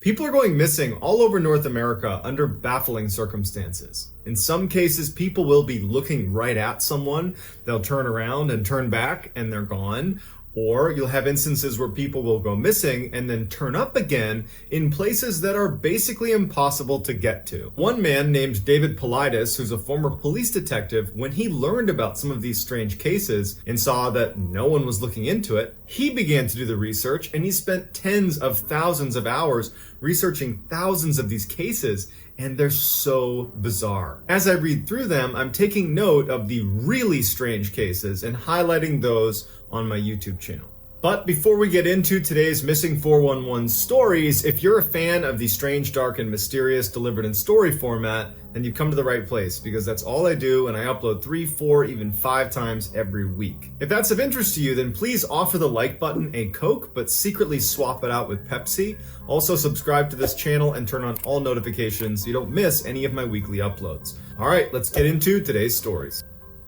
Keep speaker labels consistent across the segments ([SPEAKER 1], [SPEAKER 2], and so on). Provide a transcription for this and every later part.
[SPEAKER 1] People are going missing all over North America under baffling circumstances. In some cases, people will be looking right at someone, they'll turn around and turn back and they're gone. Or you'll have instances where people will go missing and then turn up again in places that are basically impossible to get to. One man named David Paulides, who's a former police detective, when he learned about some of these strange cases and saw that no one was looking into it, he began to do the research and he spent tens of thousands of hours researching thousands of these cases, and they're so bizarre. As I read through them, I'm taking note of the really strange cases and highlighting those on my YouTube channel. But before we get into today's Missing 411 stories, if you're a fan of the strange, dark, and mysterious delivered in story format, then you've come to the right place, because that's all I do, and I upload 3, 4, even 5 times every week. If that's of interest to you, then please offer the like button a Coke, but secretly swap it out with Pepsi. Also subscribe to this channel and turn on all notifications so you don't miss any of my weekly uploads. All right, let's get into today's stories.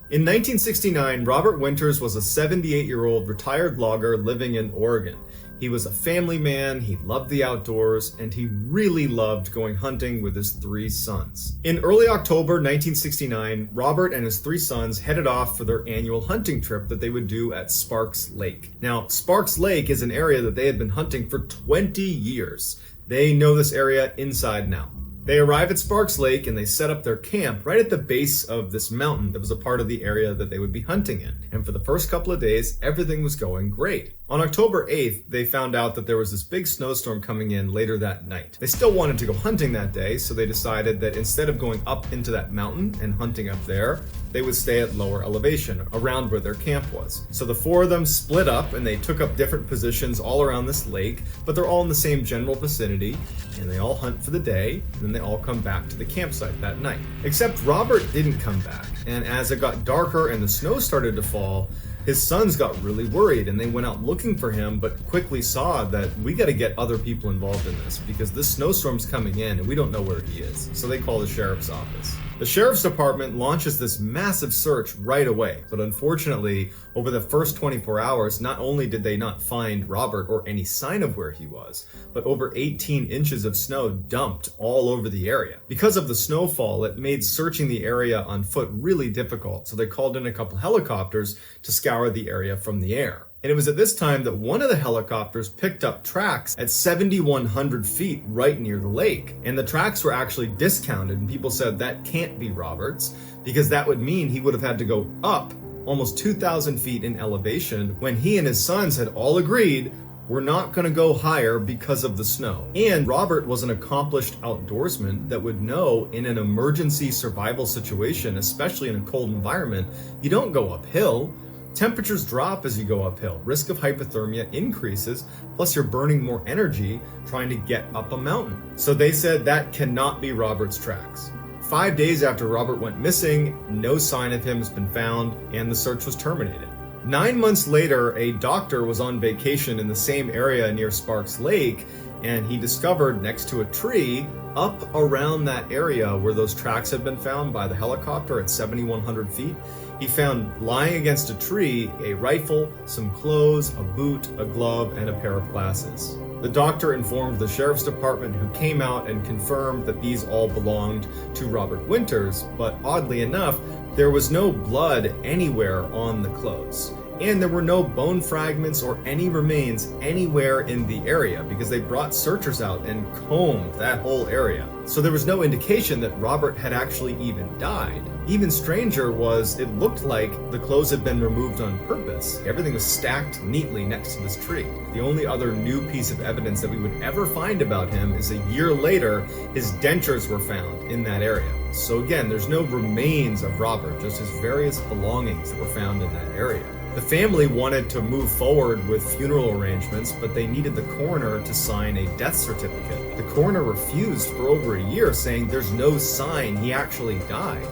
[SPEAKER 1] In 1969, Robert Winters was a 78-year-old retired logger living in Oregon. He was a family man, he loved the outdoors, and he really loved going hunting with his 3 sons. In early October 1969, Robert and his 3 sons headed off for their annual hunting trip that they would do at Sparks Lake. Now, Sparks Lake is an area that they had been hunting for 20 years. They know this area inside and out. They arrive at Sparks Lake and they set up their camp right at the base of this mountain that was a part of the area that they would be hunting in. And for the first couple of days, everything was going great. On October 8th, they found out that there was this big snowstorm coming in later that night. They still wanted to go hunting that day, so they decided that instead of going up into that mountain and hunting up there, they would stay at lower elevation, around where their camp was. So the 4 of them split up and they took up different positions all around this lake, but they're all in the same general vicinity, and they all hunt for the day, and then they all come back to the campsite that night. Except Robert didn't come back, and as it got darker and the snow started to fall, his sons got really worried and they went out looking for him, but quickly saw that we got to get other people involved in this because this snowstorm's coming in and we don't know where he is. So they call the sheriff's office. The sheriff's department launches this massive search right away, but unfortunately, over the first 24 hours, not only did they not find Robert or any sign of where he was, but over 18 inches of snow dumped all over the area. Because of the snowfall, it made searching the area on foot really difficult, so they called in a couple helicopters to scour the area from the air. And it was at this time that one of the helicopters picked up tracks at 7,100 feet right near the lake. And the tracks were actually discounted, and people said that can't be Robert's, because that would mean he would have had to go up almost 2,000 feet in elevation when he and his sons had all agreed we're not going to go higher because of the snow. And Robert was an accomplished outdoorsman that would know in an emergency survival situation, especially in a cold environment, you don't go uphill. Temperatures drop as you go uphill, risk of hypothermia increases, plus you're burning more energy trying to get up a mountain. So they said that cannot be Robert's tracks. 5 days after Robert went missing, no sign of him has been found, and the search was terminated. 9 months later, a doctor was on vacation in the same area near Sparks Lake, and he discovered next to a tree up around that area where those tracks had been found by the helicopter at 7,100 feet, he found lying against a tree a rifle, some clothes, a boot, a glove, and a pair of glasses. The doctor informed the sheriff's department, who came out and confirmed that these all belonged to Robert Winters, but oddly enough, there was no blood anywhere on the clothes. And there were no bone fragments or any remains anywhere in the area because they brought searchers out and combed that whole area. So there was no indication that Robert had actually even died. Even stranger was, it looked like the clothes had been removed on purpose. Everything was stacked neatly next to this tree. The only other new piece of evidence that we would ever find about him is a year later, his dentures were found in that area. So again, there's no remains of Robert, just his various belongings that were found in that area. The family wanted to move forward with funeral arrangements, but they needed the coroner to sign a death certificate. The coroner refused for over a year, saying there's no sign he actually died.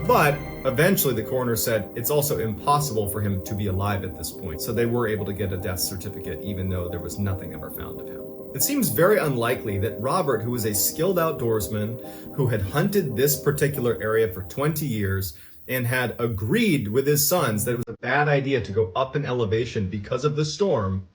[SPEAKER 1] But eventually the coroner said it's also impossible for him to be alive at this point, so they were able to get a death certificate even though there was nothing ever found of him. It seems very unlikely that Robert, who was a skilled outdoorsman who had hunted this particular area for 20 years, and had agreed with his sons that it was a bad idea to go up in elevation because of the storm,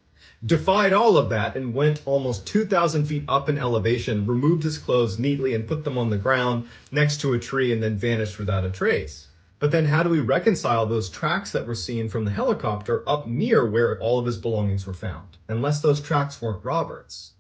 [SPEAKER 1] defied all of that and went almost 2,000 feet up in elevation, removed his clothes neatly and put them on the ground next to a tree, and then vanished without a trace. But then how do we reconcile those tracks that were seen from the helicopter up near where all of his belongings were found? Unless those tracks weren't Robert's.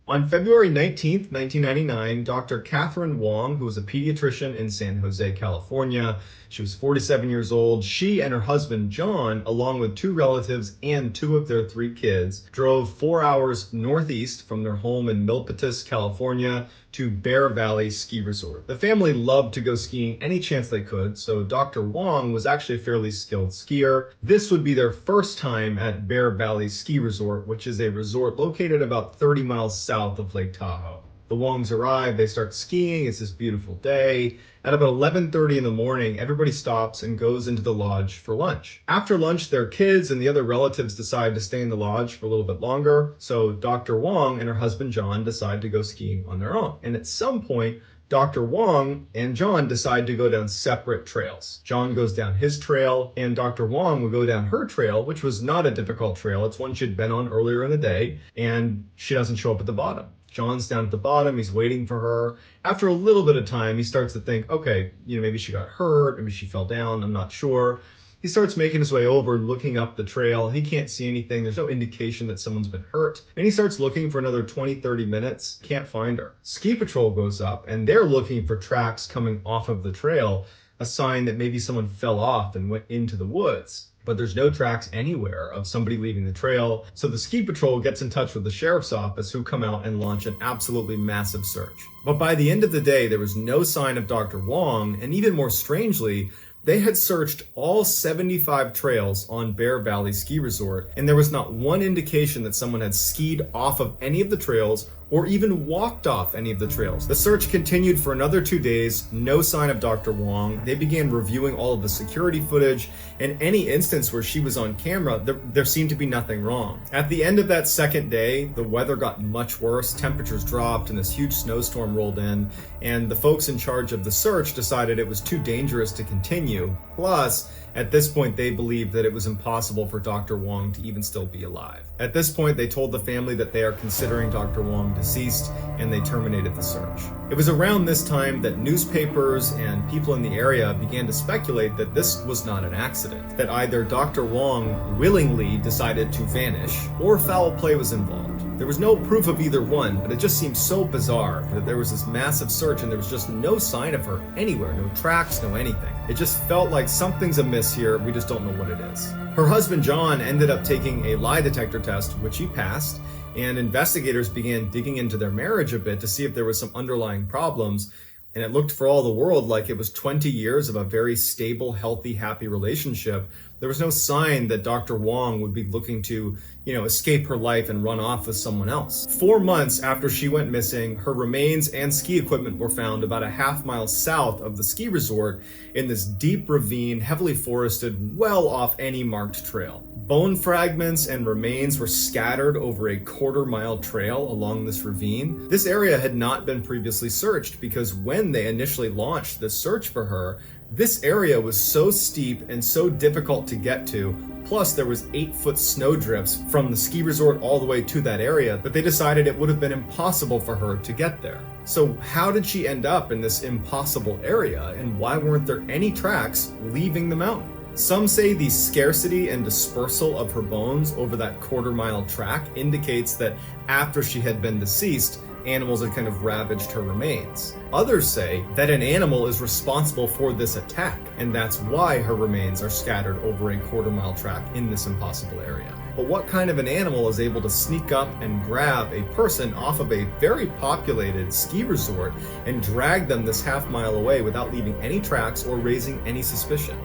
[SPEAKER 1] On February 19th, 1999, Dr. Catherine Wong, who was a pediatrician in San Jose, California, she was 47 years old. She and her husband, John, along with two relatives and two of their three kids, drove 4 hours northeast from their home in Milpitas, California, to Bear Valley Ski Resort. The family loved to go skiing any chance they could, so Dr. Wong was actually a fairly skilled skier. This would be their first time at Bear Valley Ski Resort, which is a resort located about 30 miles south of Lake Tahoe. The Wongs arrive, they start skiing, it's this beautiful day. At about 11:30 in the morning, everybody stops and goes into the lodge for lunch. After lunch, their kids and the other relatives decide to stay in the lodge for a little bit longer, so Dr. Wong and her husband John decide to go skiing on their own. And at some point, Dr. Wong and John decide to go down separate trails. John goes down his trail, and Dr. Wong will go down her trail, which was not a difficult trail. It's one she'd been on earlier in the day, and she doesn't show up at the bottom. John's down at the bottom, he's waiting for her. After a little bit of time, he starts to think, okay, maybe she got hurt, maybe she fell down, I'm not sure. He starts making his way over, looking up the trail. He can't see anything. There's no indication that someone's been hurt. And he starts looking for another 20, 30 minutes. Can't find her. Ski patrol goes up, and they're looking for tracks coming off of the trail, a sign that maybe someone fell off and went into the woods. But there's no tracks anywhere of somebody leaving the trail. So the ski patrol gets in touch with the sheriff's office, who come out and launch an absolutely massive search. But by the end of the day, there was no sign of Dr. Wong, and even more strangely, they had searched all 75 trails on Bear Valley Ski Resort, and there was not one indication that someone had skied off of any of the trails or even walked off any of the trails. The search continued for another 2 days, no sign of Dr. Wong. They began reviewing all of the security footage, and any instance where she was on camera, there seemed to be nothing wrong. At the end of that second day, the weather got much worse, temperatures dropped, and this huge snowstorm rolled in, and the folks in charge of the search decided it was too dangerous to continue. Plus, at this point, they believed that it was impossible for Dr. Wong to even still be alive. At this point, they told the family that they are considering Dr. Wong deceased, and they terminated the search. It was around this time that newspapers and people in the area began to speculate that this was not an accident, that either Dr. Wong willingly decided to vanish, or foul play was involved. There was no proof of either one, but it just seemed so bizarre that there was this massive search and there was just no sign of her anywhere, no tracks, no anything. It just felt like something's amiss here, we just don't know what it is. Her husband John ended up taking a lie detector test, which he passed, and investigators began digging into their marriage a bit to see if there was some underlying problems, and it looked for all the world like it was 20 years of a very stable, healthy, happy relationship. There was no sign that Dr. Wong would be looking to, escape her life and run off with someone else. 4 months after she went missing, her remains and ski equipment were found about a half-mile south of the ski resort in this deep ravine, heavily forested, well off any marked trail. Bone fragments and remains were scattered over a quarter-mile trail along this ravine. This area had not been previously searched because when they initially launched the search for her, this area was so steep and so difficult to get to, plus there was 8-foot snowdrifts from the ski resort all the way to that area, that they decided it would have been impossible for her to get there. So how did she end up in this impossible area, and why weren't there any tracks leaving the mountain? Some say the scarcity and dispersal of her bones over that quarter-mile track indicates that after she had been deceased, animals had kind of ravaged her remains. Others say that an animal is responsible for this attack, and that's why her remains are scattered over a quarter-mile track in this impossible area. But what kind of an animal is able to sneak up and grab a person off of a very populated ski resort and drag them this half-mile away without leaving any tracks or raising any suspicion?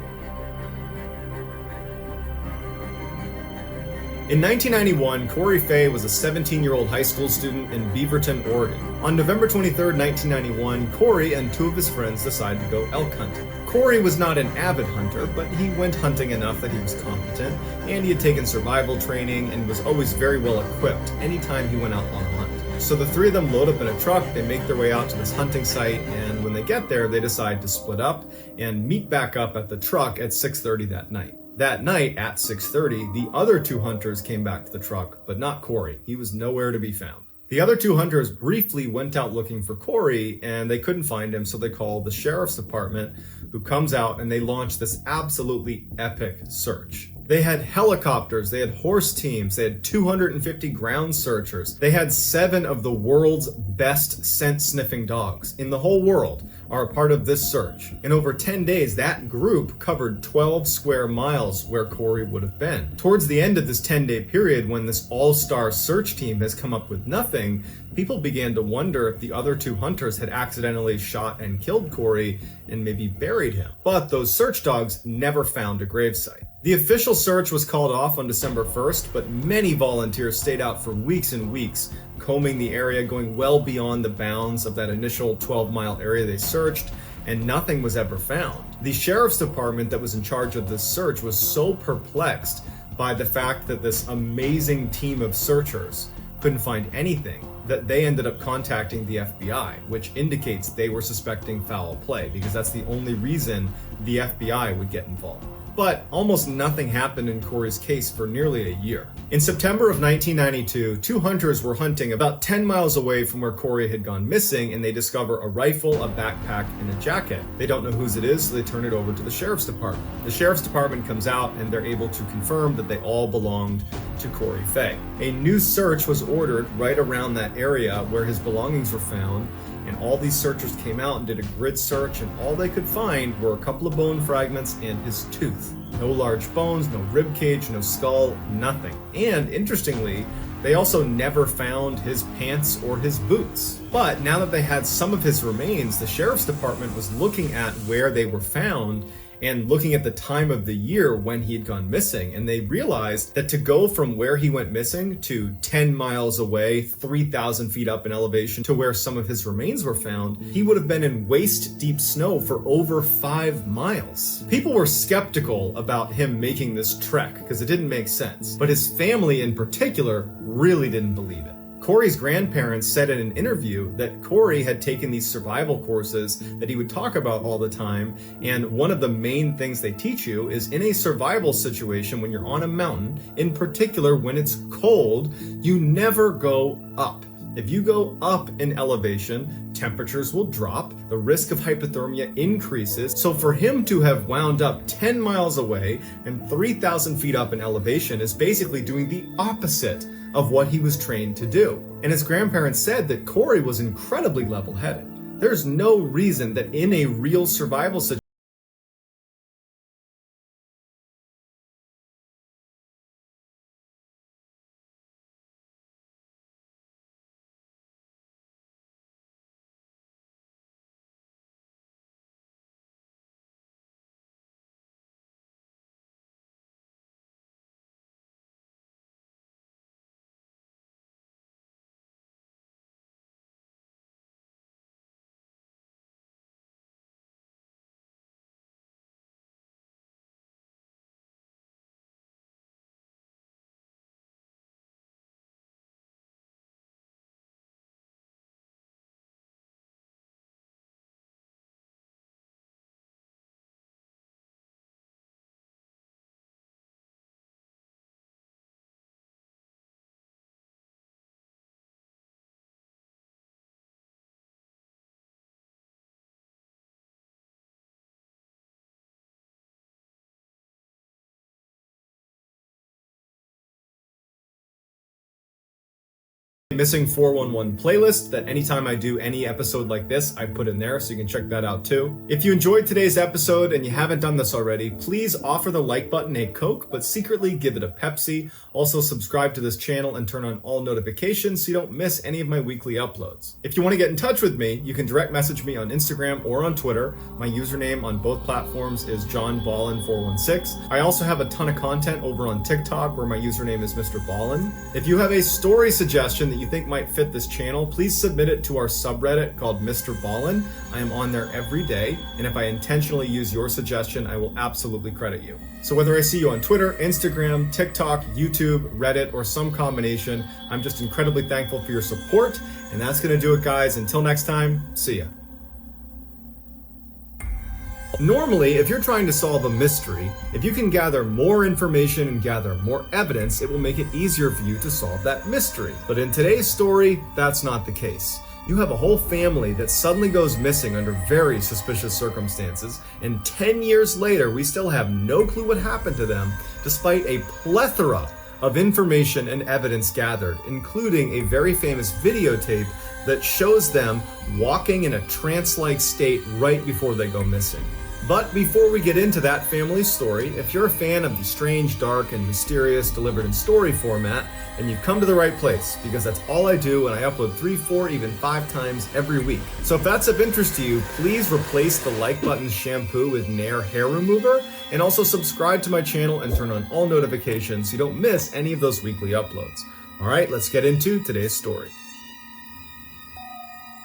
[SPEAKER 1] In 1991, Corey Fay was a 17-year-old high school student in Beaverton, Oregon. On November 23, 1991, Corey and two of his friends decided to go elk hunting. Corey was not an avid hunter, but he went hunting enough that he was competent, and he had taken survival training and was always very well equipped anytime he went out on a hunt. So the three of them load up in a truck, they make their way out to this hunting site, and when they get there, they decide to split up and meet back up at the truck at 6:30 that night. That night at 6:30, the other two hunters came back to the truck, but not Corey. He was nowhere to be found. The other two hunters briefly went out looking for Corey, and they couldn't find him, so they called the sheriff's department, who comes out and they launch this absolutely epic search. They had helicopters, they had horse teams, they had 250 ground searchers. They had 7 of the world's best scent-sniffing dogs in the whole world are a part of this search. In over 10 days, that group covered 12 square miles where Corey would have been. Towards the end of this 10-day period, when this all-star search team has come up with nothing, people began to wonder if the other two hunters had accidentally shot and killed Corey and maybe buried him. But those search dogs never found a gravesite. The official search was called off on December 1st, but many volunteers stayed out for weeks and weeks, combing the area, going well beyond the bounds of that initial 12-mile area they searched, and nothing was ever found. The sheriff's department that was in charge of this search was so perplexed by the fact that this amazing team of searchers couldn't find anything that they ended up contacting the FBI, which indicates they were suspecting foul play, because that's the only reason the FBI would get involved. But almost nothing happened in Corey's case for nearly a year. In September of 1992, two hunters were hunting about 10 miles away from where Corey had gone missing, and they discover a rifle, a backpack, and a jacket. They don't know whose it is, so they turn it over to the sheriff's department. The sheriff's department comes out, and they're able to confirm that they all belonged to Corey Fay. A new search was ordered right around that area where his belongings were found, and all these searchers came out and did a grid search, and all they could find were a couple of bone fragments and his tooth. No large bones, no rib cage, no skull, nothing. And interestingly, they also never found his pants or his boots. But now that they had some of his remains, the sheriff's department was looking at where they were found and looking at the time of the year when he had gone missing, and they realized that to go from where he went missing to 10 miles away, 3,000 feet up in elevation to where some of his remains were found, he would have been in waist-deep snow for over 5 miles. People were skeptical about him making this trek because it didn't make sense, but his family in particular really didn't believe it. Corey's grandparents said in an interview that Corey had taken these survival courses that he would talk about all the time, and one of the main things they teach you is in a survival situation when you're on a mountain, in particular when it's cold, you never go up. If you go up in elevation, temperatures will drop, the risk of hypothermia increases. So for him to have wound up 10 miles away and 3,000 feet up in elevation is basically doing the opposite of what he was trained to do. And his grandparents said that Corey was incredibly level-headed. There's no reason that in a real survival situation, missing 411 playlist that anytime I do any episode like this, I put in there, so you can check that out too. If you enjoyed today's episode and you haven't done this already, please offer the like button a Coke, but secretly give it a Pepsi. Also subscribe to this channel and turn on all notifications so you don't miss any of my weekly uploads. If you want to get in touch with me, you can direct message me on Instagram or on Twitter. My username on both platforms is JohnBallen416. I also have a ton of content over on TikTok where my username is MrBallen. If you have a story suggestion that you think might fit this channel, please submit it to our subreddit called MrBallen. I am on there every day, and if I intentionally use your suggestion, I will absolutely credit you. So whether I see you on Twitter, Instagram, TikTok, YouTube, Reddit, or some combination, I'm just incredibly thankful for your support, and that's gonna do it, guys. Until next time, see ya. Normally, if you're trying to solve a mystery, if you can gather more information and gather more evidence, it will make it easier for you to solve that mystery. But in today's story, that's not the case. You have a whole family that suddenly goes missing under very suspicious circumstances, and 10 years later, we still have no clue what happened to them, despite a plethora of information and evidence gathered, including a very famous videotape that shows them walking in a trance-like state right before they go missing. But before we get into that family story, if you're a fan of the strange, dark, and mysterious delivered in story format, then you've come to the right place, because that's all I do, and I upload 3, 4, even 5 times every week. So if that's of interest to you, please replace the like button's shampoo with Nair hair remover, and also subscribe to my channel and turn on all notifications so you don't miss any of those weekly uploads. Alright, let's get into today's story.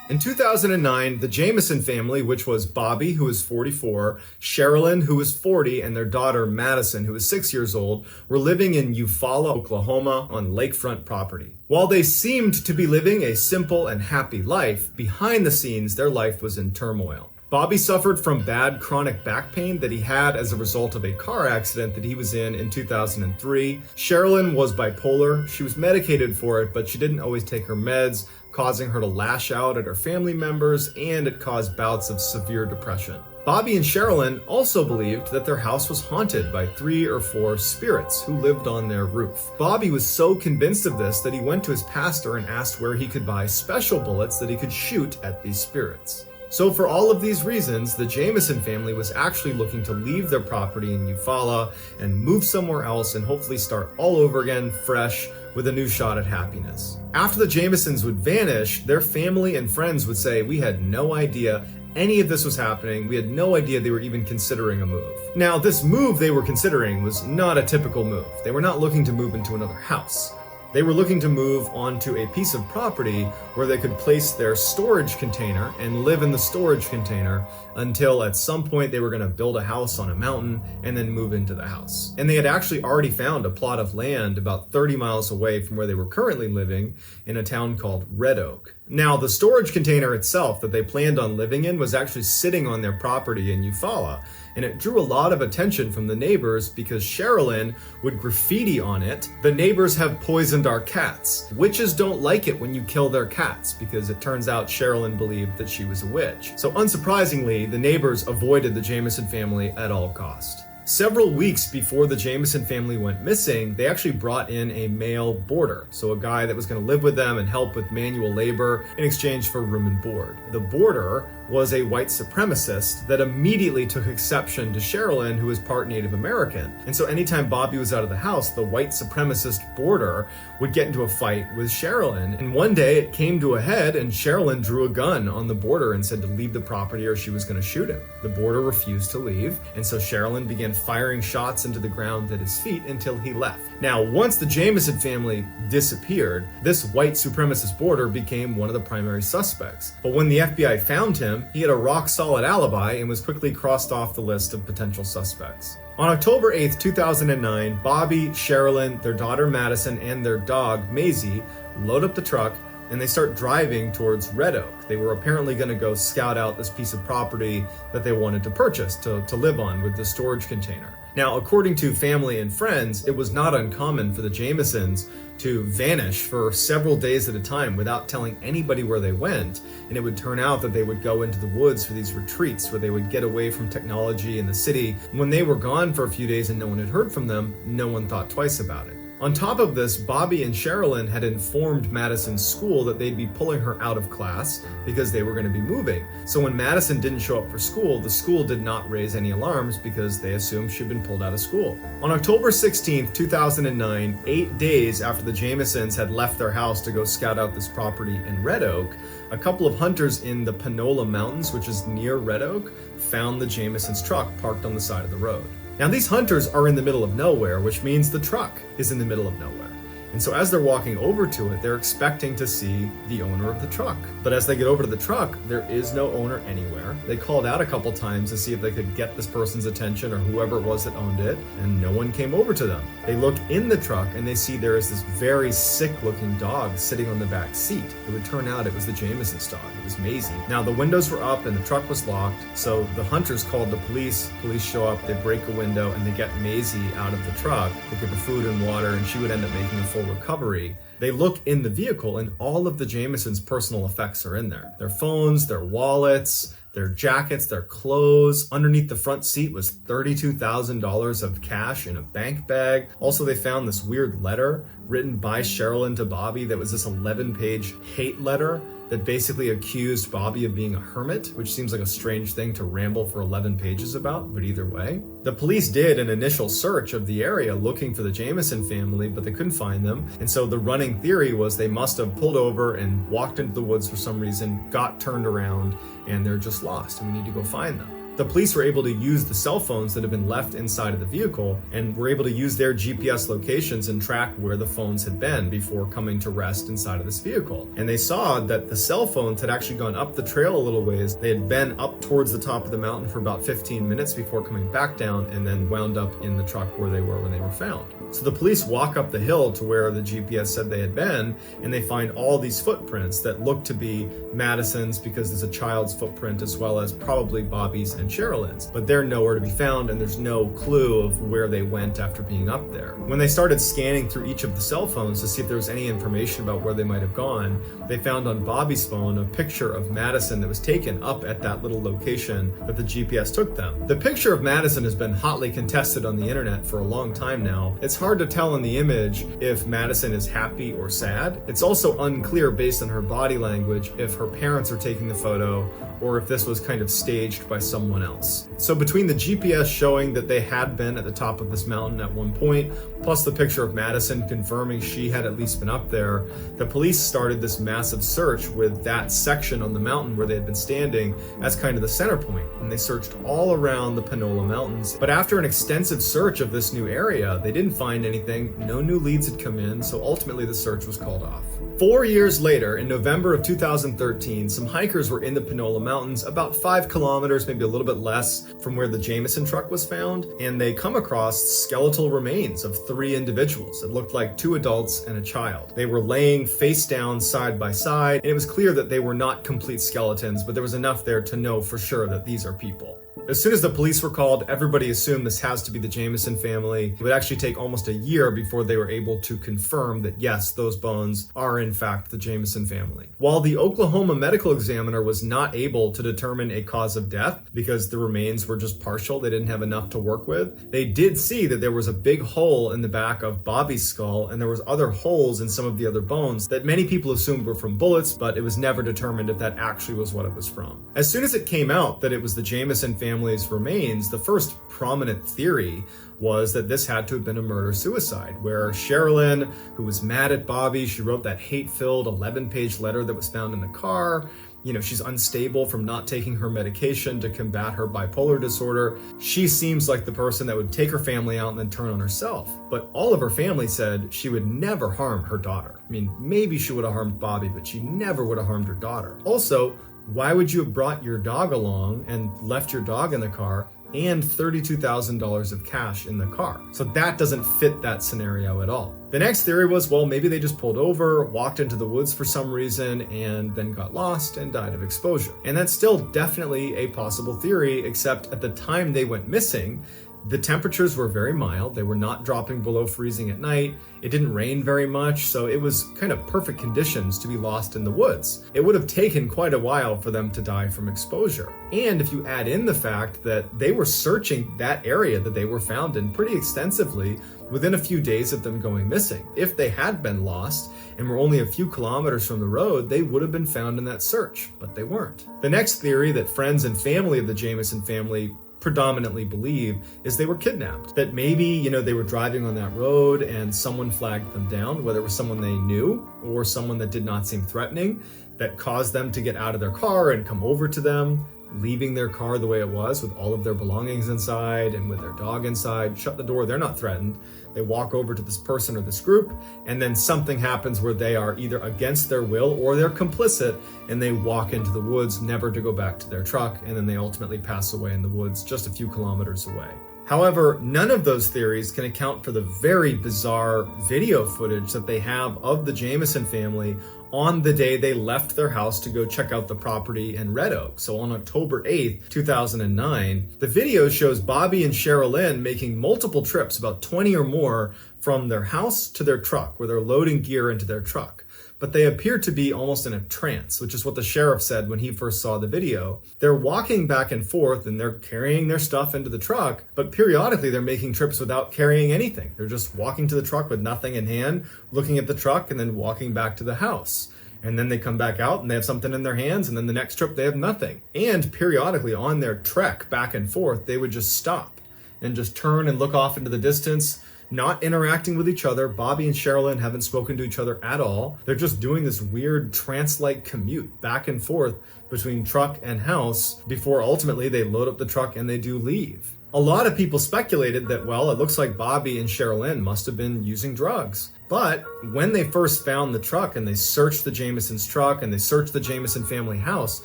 [SPEAKER 1] In 2009, the Jameson family, which was Bobby, who was 44, Sherilyn, who was 40, and their daughter Madison, who was 6 years old, were living in Eufaula, Oklahoma, on lakefront property. While they seemed to be living a simple and happy life, behind the scenes, their life was in turmoil. Bobby suffered from bad chronic back pain that he had as a result of a car accident that he was in 2003. Sherilyn was bipolar. She was medicated for it, but she didn't always take her meds, causing her to lash out at her family members, and it caused bouts of severe depression. Bobby and Sherilyn also believed that their house was haunted by 3 or 4 spirits who lived on their roof. Bobby was so convinced of this that he went to his pastor and asked where he could buy special bullets that he could shoot at these spirits. So for all of these reasons, the Jameson family was actually looking to leave their property in Eufaula and move somewhere else and hopefully start all over again, fresh, with a new shot at happiness. After the Jamesons would vanish, their family and friends would say, "We had no idea any of this was happening. We had no idea they were even considering a move." Now, this move they were considering was not a typical move. They were not looking to move into another house. They were looking to move onto a piece of property where they could place their storage container and live in the storage container until at some point they were going to build a house on a mountain and then move into the house. And they had actually already found a plot of land about 30 miles away from where they were currently living in a town called Red Oak. Now, the storage container itself that they planned on living in was actually sitting on their property in Eufaula, and it drew a lot of attention from the neighbors because Sherilyn would graffiti on it, "The neighbors have poisoned our cats. Witches don't like it when you kill their cats," because it turns out Sherilyn believed that she was a witch. So unsurprisingly, the neighbors avoided the Jameson family at all cost. Several weeks before the Jameson family went missing, they actually brought in a male boarder, so a guy that was going to live with them and help with manual labor in exchange for room and board. The boarder was a white supremacist that immediately took exception to Sherilyn, who was part Native American. And so anytime Bobby was out of the house, the white supremacist boarder would get into a fight with Sherilyn. And one day it came to a head and Sherilyn drew a gun on the boarder and said to leave the property or she was going to shoot him. The boarder refused to leave, and so Sherilyn began firing shots into the ground at his feet until he left. Now, once the Jameson family disappeared, this white supremacist boarder became one of the primary suspects. But when the FBI found him, he had a rock-solid alibi and was quickly crossed off the list of potential suspects. On October 8th, 2009, Bobby, Sherilyn, their daughter Madison, and their dog Maisie load up the truck and they start driving towards Red Oak. They were apparently going to go scout out this piece of property that they wanted to purchase to live on with the storage container. Now, according to family and friends, it was not uncommon for the Jamesons to vanish for several days at a time without telling anybody where they went, and it would turn out that they would go into the woods for these retreats where they would get away from technology in the city. When they were gone for a few days and no one had heard from them, no one thought twice about it. On top of this, Bobby and Sherilyn had informed Madison's school that they'd be pulling her out of class because they were going to be moving. So when Madison didn't show up for school, the school did not raise any alarms because they assumed she'd been pulled out of school. On October 16th, 2009, 8 days after the Jamesons had left their house to go scout out this property in Red Oak, a couple of hunters in the Panola Mountains, which is near Red Oak, found the Jamesons' truck parked on the side of the road. Now, these hunters are in the middle of nowhere, which means the truck is in the middle of nowhere. And so as they're walking over to it, they're expecting to see the owner of the truck. But as they get over to the truck, there is no owner anywhere. They called out a couple times to see if they could get this person's attention or whoever it was that owned it, and no one came over to them. They look in the truck and they see there is this very sick-looking dog sitting on the back seat. It would turn out it was the Jameson's dog. It was Maisie. Now, the windows were up and the truck was locked, so the hunters called the police. Police show up, they break a window, and they get Maisie out of the truck. They give her food and water, and she would end up making a full recovery. They look in the vehicle, and all of the Jamesons' personal effects are in there. Their phones, their wallets, their jackets, their clothes. Underneath the front seat was $32,000 of cash in a bank bag. Also, they found this weird letter written by Sherilyn to Bobby that was this 11-page hate letter that basically accused Bobby of being a hermit, which seems like a strange thing to ramble for 11 pages about, but either way. The police did an initial search of the area looking for the Jameson family, but they couldn't find them. And so the running theory was they must have pulled over and walked into the woods for some reason, got turned around, and they're just lost, and we need to go find them. The police were able to use the cell phones that had been left inside of the vehicle and were able to use their GPS locations and track where the phones had been before coming to rest inside of this vehicle. And they saw that the cell phones had actually gone up the trail a little ways. They had been up towards the top of the mountain for about 15 minutes before coming back down and then wound up in the truck where they were when they were found. So the police walk up the hill to where the GPS said they had been, and they find all these footprints that look to be Madison's because there's a child's footprint as well as probably Bobby's and Sherilyn's, but they're nowhere to be found and there's no clue of where they went after being up there. When they started scanning through each of the cell phones to see if there was any information about where they might have gone, they found on Bobby's phone a picture of Madison that was taken up at that little location that the GPS took them. The picture of Madison has been hotly contested on the internet for a long time now. It's hard to tell in the image if Madison is happy or sad. It's also unclear based on her body language if her parents are taking the photo or if this was kind of staged by someone else. So between the GPS showing that they had been at the top of this mountain at one point, plus the picture of Madison confirming she had at least been up there, the police started this massive search with that section on the mountain where they had been standing as kind of the center point. And they searched all around the Panola Mountains. But after an extensive search of this new area, they didn't find anything. No new leads had come in, so ultimately the search was called off. 4 years later, in November of 2013, some hikers were in the Panola Mountains, about 5 kilometers, maybe a little bit less, from where the Jameson truck was found, and they come across skeletal remains of 3 individuals. It looked like 2 adults and a child. They were laying face down side by side, and it was clear that they were not complete skeletons, but there was enough there to know for sure that these are people. As soon as the police were called, everybody assumed this has to be the Jameson family. It would actually take almost a year before they were able to confirm that yes, those bones are in fact the Jameson family. While the Oklahoma medical examiner was not able to determine a cause of death because the remains were just partial, they didn't have enough to work with, they did see that there was a big hole in the back of Bobby's skull and there was other holes in some of the other bones that many people assumed were from bullets, but it was never determined if that actually was what it was from. As soon as it came out that it was the Jameson family's remains, the first prominent theory was that this had to have been a murder-suicide, where Sherilyn, who was mad at Bobby, she wrote that hate-filled 11-page letter that was found in the car. You know, she's unstable from not taking her medication to combat her bipolar disorder. She seems like the person that would take her family out and then turn on herself. But all of her family said she would never harm her daughter. I mean, maybe she would have harmed Bobby, but she never would have harmed her daughter. Also, why would you have brought your dog along and left your dog in the car and $32,000 of cash in the car? So that doesn't fit that scenario at all. The next theory was, well, maybe they just pulled over, walked into the woods for some reason, and then got lost and died of exposure. And that's still definitely a possible theory, except at the time they went missing, the temperatures were very mild. They were not dropping below freezing at night. It didn't rain very much, so it was kind of perfect conditions to be lost in the woods. It would have taken quite a while for them to die from exposure. And if you add in the fact that they were searching that area that they were found in pretty extensively within a few days of them going missing. If they had been lost and were only a few kilometers from the road, they would have been found in that search, but they weren't. The next theory that friends and family of the Jameson family predominantly believe is they were kidnapped. That maybe, they were driving on that road and someone flagged them down, whether it was someone they knew or someone that did not seem threatening, that caused them to get out of their car and come over to them. leaving their car the way it was with all of their belongings inside and with their dog inside, shut the door, they're not threatened. They walk over to this person or this group, and then something happens where they are either against their will or they're complicit, and they walk into the woods, never to go back to their truck, and then they ultimately pass away in the woods just a few kilometers away. However, none of those theories can account for the very bizarre video footage that they have of the Jamison family on the day they left their house to go check out the property in Red Oak. So on October 8th, 2009, the video shows Bobby and Sherilyn making multiple trips, about 20 or more, from their house to their truck, where they're loading gear into their truck. But they appear to be almost in a trance, which is what the sheriff said when he first saw the video. They're walking back and forth and they're carrying their stuff into the truck, but periodically they're making trips without carrying anything. They're just walking to the truck with nothing in hand, looking at the truck, and then walking back to the house. And then they come back out and they have something in their hands, and then the next trip they have nothing. And periodically on their trek back and forth, they would just stop and just turn and look off into the distance, not interacting with each other. Bobby and Sherilyn haven't spoken to each other at all. They're just doing this weird trance-like commute back and forth between truck and house before ultimately they load up the truck and they do leave. A lot of people speculated that, well, it looks like Bobby and Sherilyn must have been using drugs. But when they first found the truck and they searched the Jamison's truck and they searched the Jamison family house,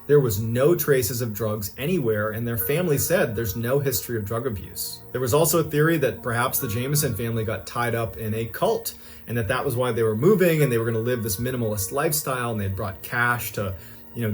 [SPEAKER 1] there was no traces of drugs anywhere, and their family said there's no history of drug abuse. There was also a theory that perhaps the Jamison family got tied up in a cult, and that was why they were moving and they were going to live this minimalist lifestyle, and they had brought cash to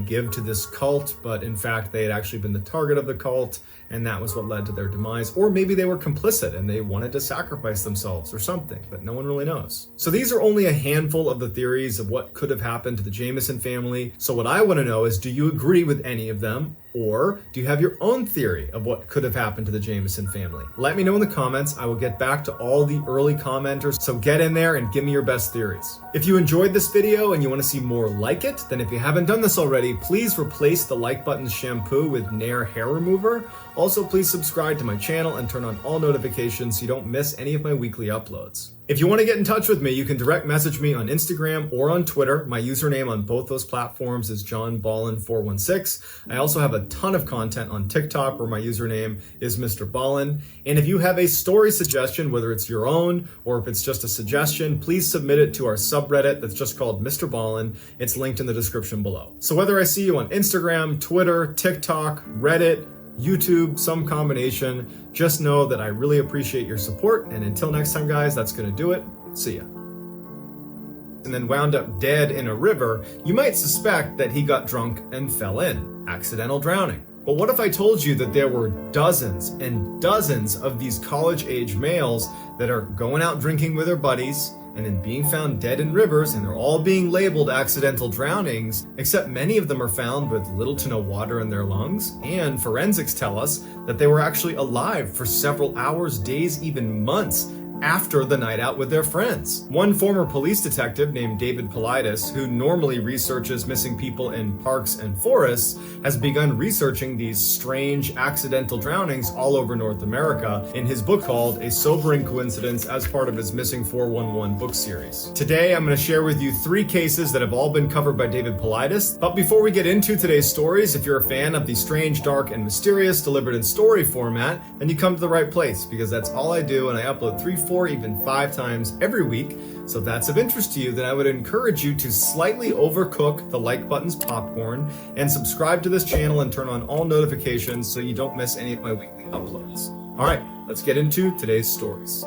[SPEAKER 1] give to this cult, but in fact they had actually been the target of the cult, and that was what led to their demise. Or maybe they were complicit and they wanted to sacrifice themselves or something, but no one really knows. So these are only a handful of the theories of what could have happened to the Jamison family. So what I want to know is, do you agree with any of them? Or do you have your own theory of what could have happened to the Jamison family? Let me know in the comments. I will get back to all the early commenters, so get in there and give me your best theories. If you enjoyed this video and you want to see more like it, then if you haven't done this already, please replace the like button's shampoo with Nair hair remover. Also, please subscribe to my channel and turn on all notifications so you don't miss any of my weekly uploads. If you want to get in touch with me, you can direct message me on Instagram or on Twitter. My username on both those platforms is JohnBallen416. I also have a ton of content on TikTok where my username is MrBallen. And if you have a story suggestion, whether it's your own or if it's just a suggestion, please submit it to our subreddit that's just called MrBallen. It's linked in the description below. So whether I see you on Instagram, Twitter, TikTok, Reddit, YouTube, some combination, just know that I really appreciate your support. And until next time, guys, that's going to do it. See ya. And then wound up dead in a river, you might suspect that he got drunk and fell in. Accidental drowning. But what if I told you that there were dozens and dozens of these college-age males that are going out drinking with their buddies and then being found dead in rivers, and they're all being labeled accidental drownings, except many of them are found with little to no water in their lungs, and forensics tell us that they were actually alive for several hours, days, even months after the night out with their friends. One former police detective named David Paulides, who normally researches missing people in parks and forests, has begun researching these strange accidental drownings all over North America in his book called A Sobering Coincidence, as part of his Missing 411 book series. Today, I'm going to share with you 3 cases that have all been covered by David Paulides. But before we get into today's stories, if you're a fan of the strange, dark, and mysterious delivered in story format, then you come to the right place, because that's all I do, and I upload 3, 4, even 5 times every week. So if that's of interest to you, then I would encourage you to slightly overcook the like button's popcorn and subscribe to this channel and turn on all notifications so you don't miss any of my weekly uploads. All right, let's get into today's stories.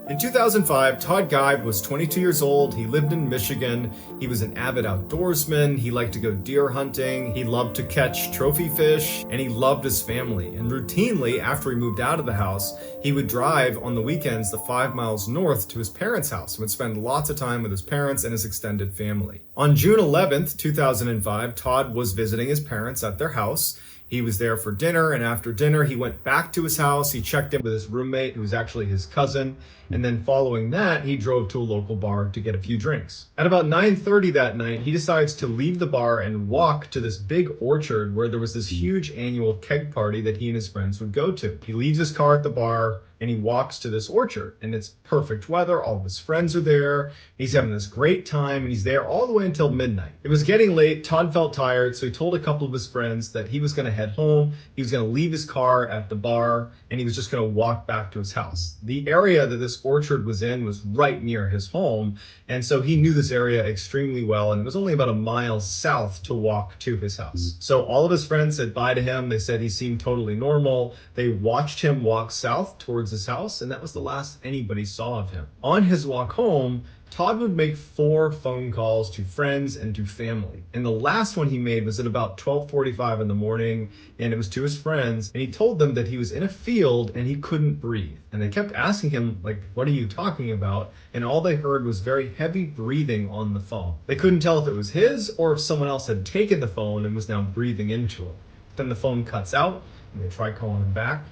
[SPEAKER 1] In 2005, Todd Geib was 22 years old. He lived in Michigan. He was an avid outdoorsman. He liked to go deer hunting. He loved to catch trophy fish, and he loved his family. And routinely, after he moved out of the house, he would drive on the weekends the 5 miles north to his parents' house and would spend lots of time with his parents and his extended family. On June 11th, 2005, Todd was visiting his parents at their house. He was there for dinner, and after dinner, he went back to his house. He checked in with his roommate, who was actually his cousin, and then following that, he drove to a local bar to get a few drinks. At about 9:30 that night, he decides to leave the bar and walk to this big orchard where there was this huge annual keg party that he and his friends would go to. He leaves his car at the bar, and he walks to this orchard, and it's perfect weather. All of his friends are there. He's having this great time, and he's there all the way until midnight. It was getting late. Todd felt tired, so he told a couple of his friends that he was going to head home. He was going to leave his car at the bar, and he was just going to walk back to his house. The area that this orchard was in was right near his home, and so he knew this area extremely well, and it was only about a mile south to walk to his house. So all of his friends said bye to him. They said he seemed totally normal. They watched him walk south towards his house, and that was the last anybody saw of him. On his walk home, Todd would make 4 phone calls to friends and to family. And the last one he made was at about 12:45 in the morning, and it was to his friends, and he told them that he was in a field and he couldn't breathe. And they kept asking him, like, what are you talking about? And all they heard was very heavy breathing on the phone. They couldn't tell if it was his or if someone else had taken the phone and was now breathing into it. Then the phone cuts out, and they try calling him back,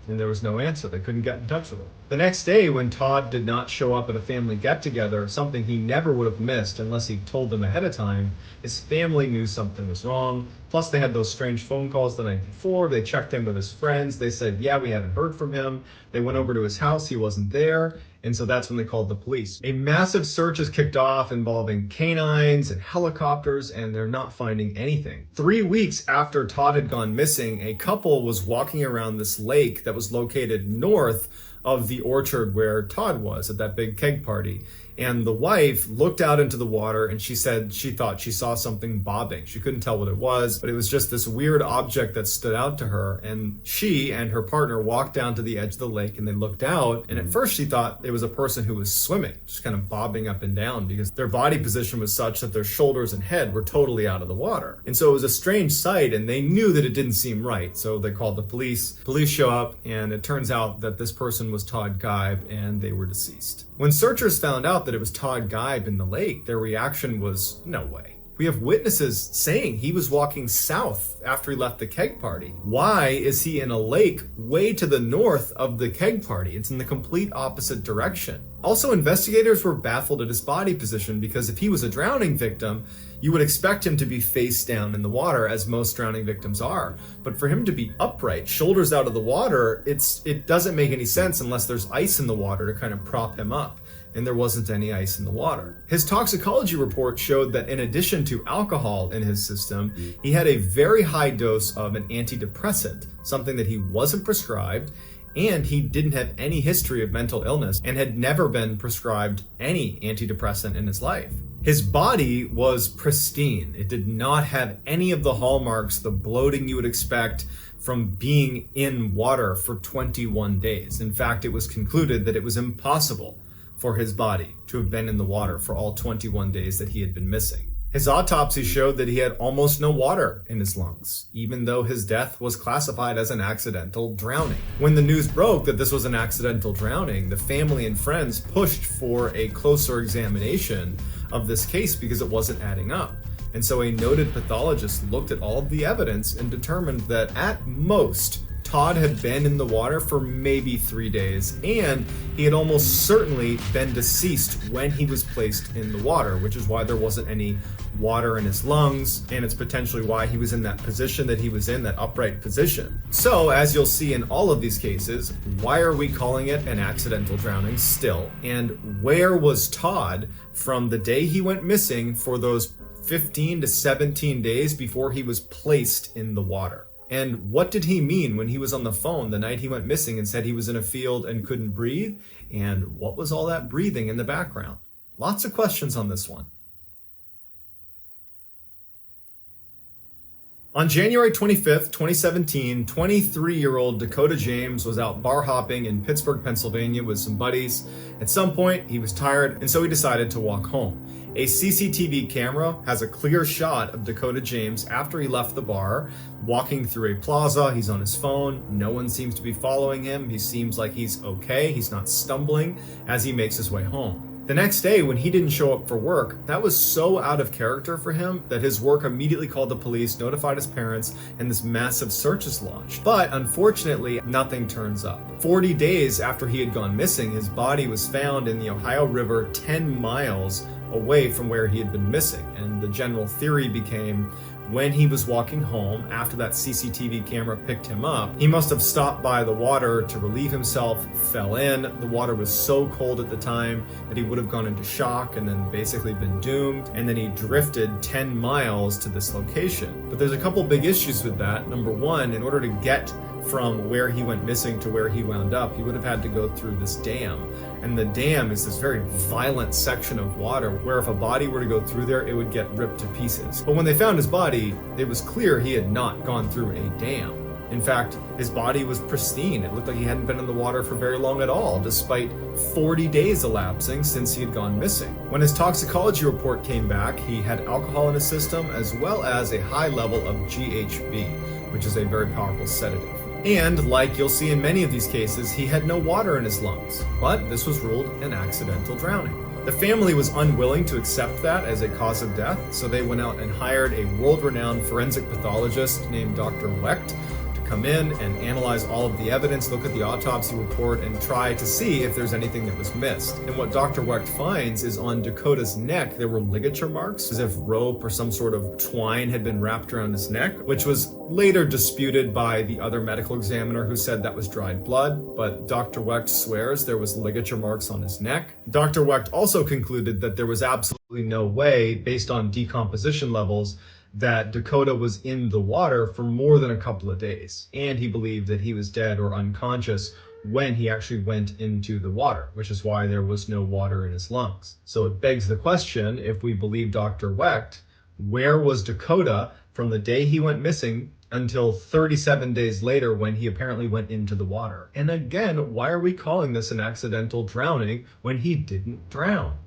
[SPEAKER 1] and there was no answer. They couldn't get in touch with him. The next day, when Todd did not show up at a family get-together, something he never would have missed unless he told them ahead of time, his family knew something was wrong. Plus, they had those strange phone calls the night before. They checked in with his friends. They said, yeah, we haven't heard from him. They went over to his house. He wasn't there. And so that's when they called the police. A massive search is kicked off involving canines and helicopters, and they're not finding anything. 3 weeks after Todd had gone missing, a couple was walking around this lake that was located north of the orchard where Todd was at that big keg party. And the wife looked out into the water and she said she thought she saw something bobbing. She couldn't tell what it was, but it was just this weird object that stood out to her. And she and her partner walked down to the edge of the lake and they looked out. And at first she thought it was a person who was swimming, just kind of bobbing up and down because their body position was such that their shoulders and head were totally out of the water. And so it was a strange sight and they knew that it didn't seem right. So they called the police. Police show up and it turns out that this person was Todd Geib and they were deceased. When searchers found out that it was Todd Geib in the lake, their reaction was, no way. We have witnesses saying he was walking south after he left the keg party. Why is he in a lake way to the north of the keg party? It's in the complete opposite direction. Also, investigators were baffled at his body position because if he was a drowning victim, you would expect him to be face down in the water, as most drowning victims are. But for him to be upright, shoulders out of the water, it doesn't make any sense unless there's ice in the water to kind of prop him up. And there wasn't any ice in the water. His toxicology report showed that in addition to alcohol in his system, he had a very high dose of an antidepressant, something that he wasn't prescribed, and he didn't have any history of mental illness and had never been prescribed any antidepressant in his life. His body was pristine. It did not have any of the hallmarks, the bloating you would expect from being in water for 21 days. In fact, it was concluded that it was impossible for his body to have been in the water for all 21 days that he had been missing. His autopsy showed that he had almost no water in his lungs, even though his death was classified as an accidental drowning. When the news broke that this was an accidental drowning, the family and friends pushed for a closer examination of this case because it wasn't adding up. And so a noted pathologist looked at all of the evidence and determined that at most, Todd had been in the water for maybe 3 days, and he had almost certainly been deceased when he was placed in the water, which is why there wasn't any water in his lungs, and it's potentially why he was in that position that he was in, that upright position. So, as you'll see in all of these cases, why are we calling it an accidental drowning still? And where was Todd from the day he went missing for those 15 to 17 days before he was placed in the water? And what did he mean when he was on the phone the night he went missing and said he was in a field and couldn't breathe? And what was all that breathing in the background? Lots of questions on this one. On January 25th, 2017, 23-year-old Dakota James was out bar hopping in Pittsburgh, Pennsylvania with some buddies. At some point, he was tired, and so he decided to walk home. A CCTV camera has a clear shot of Dakota James after he left the bar, walking through a plaza. He's on his phone. No one seems to be following him. He seems like he's okay. He's not stumbling as he makes his way home. The next day, when he didn't show up for work, that was so out of character for him that his work immediately called the police, notified his parents, and this massive search is launched. But unfortunately, nothing turns up. 40 days after he had gone missing, his body was found in the Ohio River 10 miles away from where he had been missing. And the general theory became, when he was walking home after that CCTV camera picked him up, he must have stopped by the water to relieve himself, fell in. The water was so cold at the time that he would have gone into shock and then basically been doomed. And then he drifted 10 miles to this location. But there's a couple big issues with that. Number one, in order to get from where he went missing to where he wound up, he would have had to go through this dam. And the dam is this very violent section of water where if a body were to go through there, it would get ripped to pieces. But when they found his body, it was clear he had not gone through a dam. In fact, his body was pristine. It looked like he hadn't been in the water for very long at all, despite 40 days elapsing since he had gone missing. When his toxicology report came back, he had alcohol in his system as well as a high level of GHB, which is a very powerful sedative. And like you'll see in many of these cases, he had no water in his lungs, but this was ruled an accidental drowning. The family was unwilling to accept that as a cause of death, so they went out and hired a world-renowned forensic pathologist named Dr. Wecht to come in and analyze all of the evidence, look at the autopsy report, and try to see if there's anything that was missed. And what Dr. Wecht finds is on Dakota's neck, there were ligature marks, as if rope or some sort of twine had been wrapped around his neck, which was later disputed by the other medical examiner who said that was dried blood, but Dr. Wecht swears there was ligature marks on his neck. Dr. Wecht also concluded that there was absolutely no way, based on decomposition levels, that Dakota was in the water for more than a couple of days. And he believed that he was dead or unconscious when he actually went into the water, which is why there was no water in his lungs. So it begs the question, if we believe Dr. Wecht, where was Dakota from the day he went missing until 37 days later when he apparently went into the water? And again, why are we calling this an accidental drowning when he didn't drown?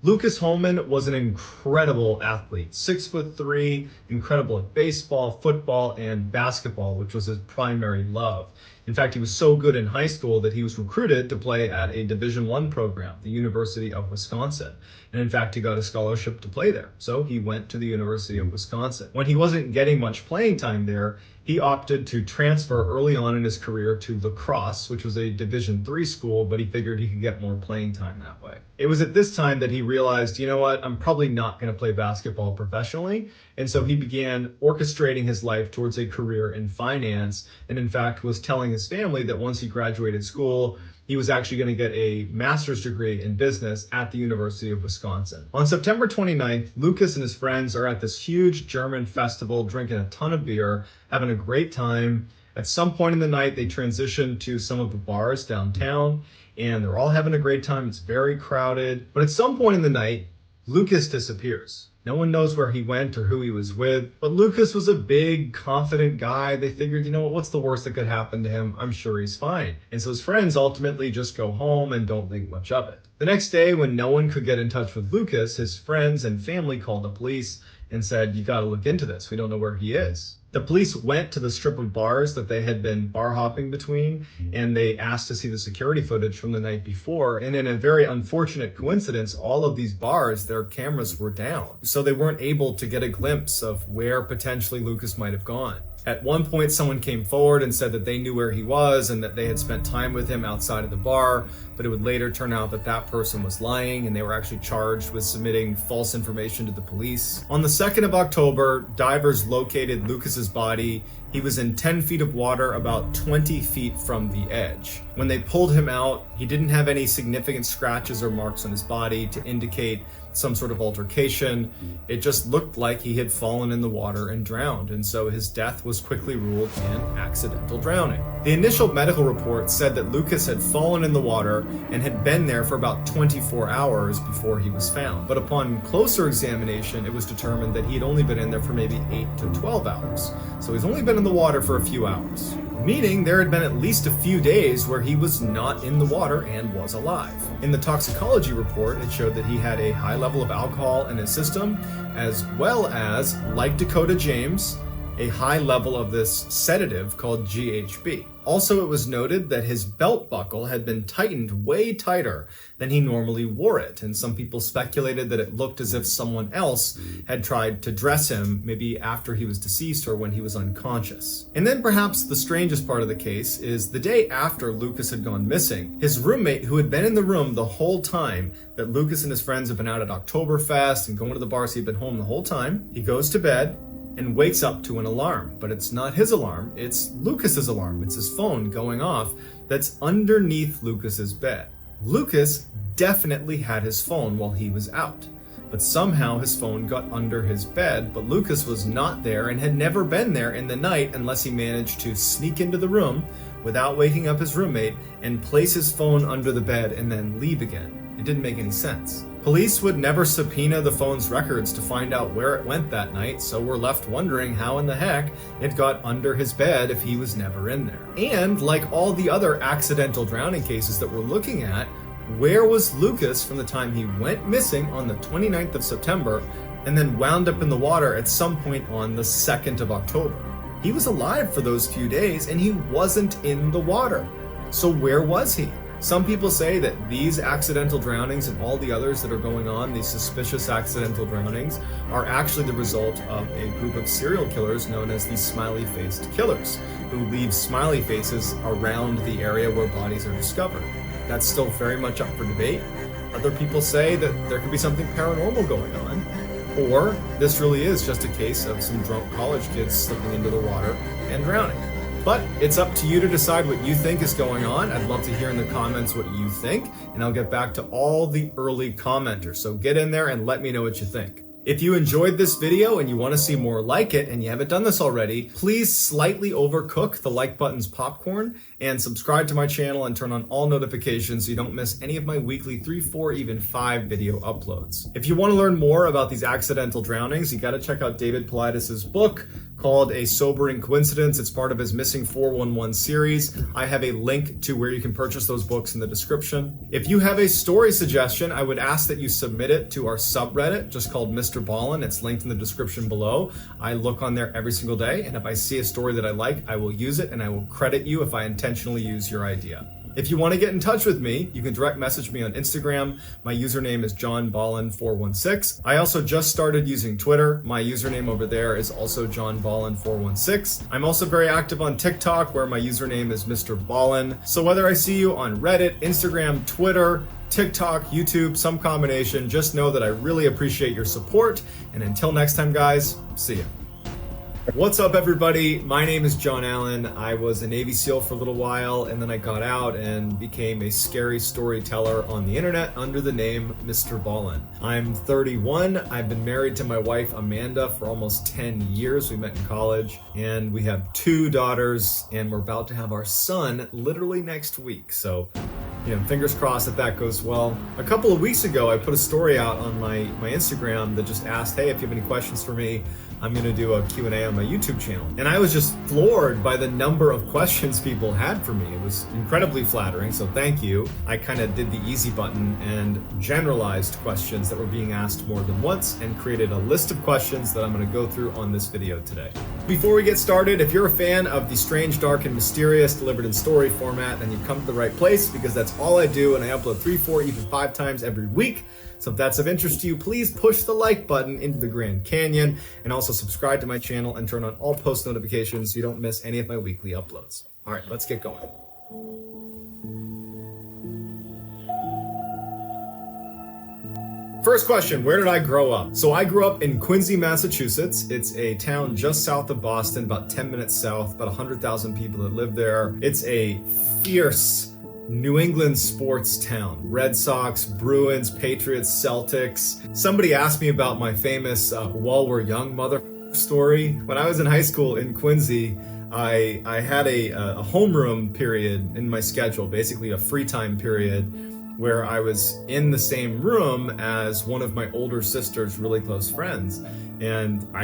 [SPEAKER 1] Lucas Holman was an incredible athlete, 6'3", incredible at baseball, football, and basketball, which was his primary love. In fact, he was so good in high school that he was recruited to play at a Division I program, the University of Wisconsin. And in fact, he got a scholarship to play there. So he went to the University of Wisconsin. When he wasn't getting much playing time there, he opted to transfer early on in his career to lacrosse, which was a Division III school, but he figured he could get more playing time that way. It was at this time that he realized, you know what, I'm probably not going to play basketball professionally. And so he began orchestrating his life towards a career in finance, and in fact was telling his family that once he graduated school, he was actually going to get a master's degree in business at the University of Wisconsin. On September 29th, Lucas and his friends are at this huge German festival, drinking a ton of beer, having a great time. At some point in the night, they transition to some of the bars downtown, and they're all having a great time. It's very crowded. But at some point in the night, Lucas disappears. No one knows where he went or who he was with, but Lucas was a big, confident guy. They figured, you know what, what's the worst that could happen to him? I'm sure he's fine. And so his friends ultimately just go home and don't think much of it. The next day, when no one could get in touch with Lucas, his friends and family called the police and said, you gotta look into this. We don't know where he is. The police went to the strip of bars that they had been bar hopping between, and they asked to see the security footage from the night before. And in a very unfortunate coincidence, all of these bars, their cameras were down. So they weren't able to get a glimpse of where potentially Lucas might have gone. At one point, someone came forward and said that they knew where he was and that they had spent time with him outside of the bar, but it would later turn out that that person was lying and they were actually charged with submitting false information to the police. On the 2nd of October, divers located Lucas's body. He was in 10 feet of water, about 20 feet from the edge. When they pulled him out, he didn't have any significant scratches or marks on his body to indicate some sort of altercation. It just looked like he had fallen in the water and drowned, and so his death was quickly ruled an accidental drowning. The initial medical report said that Lucas had fallen in the water and had been there for about 24 hours before he was found. But upon closer examination, it was determined that he had only been in there for maybe 8 to 12 hours. So he's only been in the water for a few hours, meaning there had been at least a few days where he was not in the water and was alive. In the toxicology report, it showed that he had a high level of alcohol in his system, as well as, like Dakota James, a high level of this sedative called GHB. Also, it was noted that his belt buckle had been tightened way tighter than he normally wore it, and some people speculated that it looked as if someone else had tried to dress him, maybe after he was deceased or when he was unconscious. And then perhaps the strangest part of the case is the day after Lucas had gone missing, his roommate, who had been in the room the whole time that Lucas and his friends had been out at Oktoberfest and going to the bars, he'd been home the whole time, he goes to bed and wakes up to an alarm. But it's not his alarm, it's Lucas's alarm. It's his phone going off that's underneath Lucas's bed. Lucas definitely had his phone while he was out, but somehow his phone got under his bed, but Lucas was not there and had never been there in the night unless he managed to sneak into the room without waking up his roommate and place his phone under the bed and then leave again. It didn't make any sense. Police would never subpoena the phone's records to find out where it went that night, so we're left wondering how in the heck it got under his bed if he was never in there. And like all the other accidental drowning cases that we're looking at, where was Lucas from the time he went missing on the 29th of September and then wound up in the water at some point on the 2nd of October? He was alive for those few days and he wasn't in the water. So where was he? Some people say that these accidental drownings and all the others that are going on, these suspicious accidental drownings, are actually the result of a group of serial killers known as the smiley-faced killers, who leave smiley faces around the area where bodies are discovered. That's still very much up for debate. Other people say that there could be something paranormal going on, or this really is just a case of some drunk college kids slipping into the water and drowning. But it's up to you to decide what you think is going on. I'd love to hear in the comments what you think, and I'll get back to all the early commenters. So get in there and let me know what you think. If you enjoyed this video and you want to see more like it and you haven't done this already, please slightly overcook the like button's popcorn and subscribe to my channel and turn on all notifications so you don't miss any of my weekly 3, 4, even 5 video uploads. If you want to learn more about these accidental drownings, you got to check out David Paulides' book called A Sobering Coincidence. It's part of his Missing 411 series. I have a link to where you can purchase those books in the description. If you have a story suggestion, I would ask that you submit it to our subreddit, just called MrBallen. It's linked in the description below. I look on there every single day, and if I see a story that I like, I will use it, and I will credit you if I intentionally use your idea. If you want to get in touch with me, you can direct message me on Instagram. My username is JohnBallen416. I also just started using Twitter. My username over there is also JohnBallen416. I'm also very active on TikTok, where my username is MrBallen. So whether I see you on Reddit, Instagram, Twitter, TikTok, YouTube, some combination, just know that I really appreciate your support. And until next time, guys, see ya. What's up, everybody? My name is John Allen. I was a Navy SEAL for a little while, and then I got out and became a scary storyteller on the internet under the name MrBallen. I'm 31. I've been married to my wife, Amanda, for almost 10 years. We met in college, and we have 2 daughters, and we're about to have our son literally next week. So, fingers crossed that goes well. A couple of weeks ago, I put a story out on my Instagram that just asked, hey, if you have any questions for me, I'm going to do a Q&A on my YouTube channel. And I was just floored by the number of questions people had for me. It was incredibly flattering, so thank you. I kind of did the easy button and generalized questions that were being asked more than once and created a list of questions that I'm going to go through on this video today. Before we get started, if you're a fan of the strange, dark, and mysterious delivered in story format, then you've come to the right place, because that's all I do, and I upload 3, 4, even 5 times every week. So if that's of interest to you, please push the like button into the Grand Canyon, and also subscribe to my channel and turn on all post notifications so you don't miss any of my weekly uploads. All right, let's get going. First question, where did I grow up? So I grew up in Quincy, Massachusetts. It's a town just south of Boston, about 10 minutes south, about 100,000 people that live there. It's a fierce New England sports town. Red Sox, Bruins, Patriots, Celtics. Somebody asked me about my famous while we're young mother story. When I was in high school in Quincy, I had a homeroom period in my schedule, basically a free time period, where I was in the same room as one of my older sister's really close friends. And I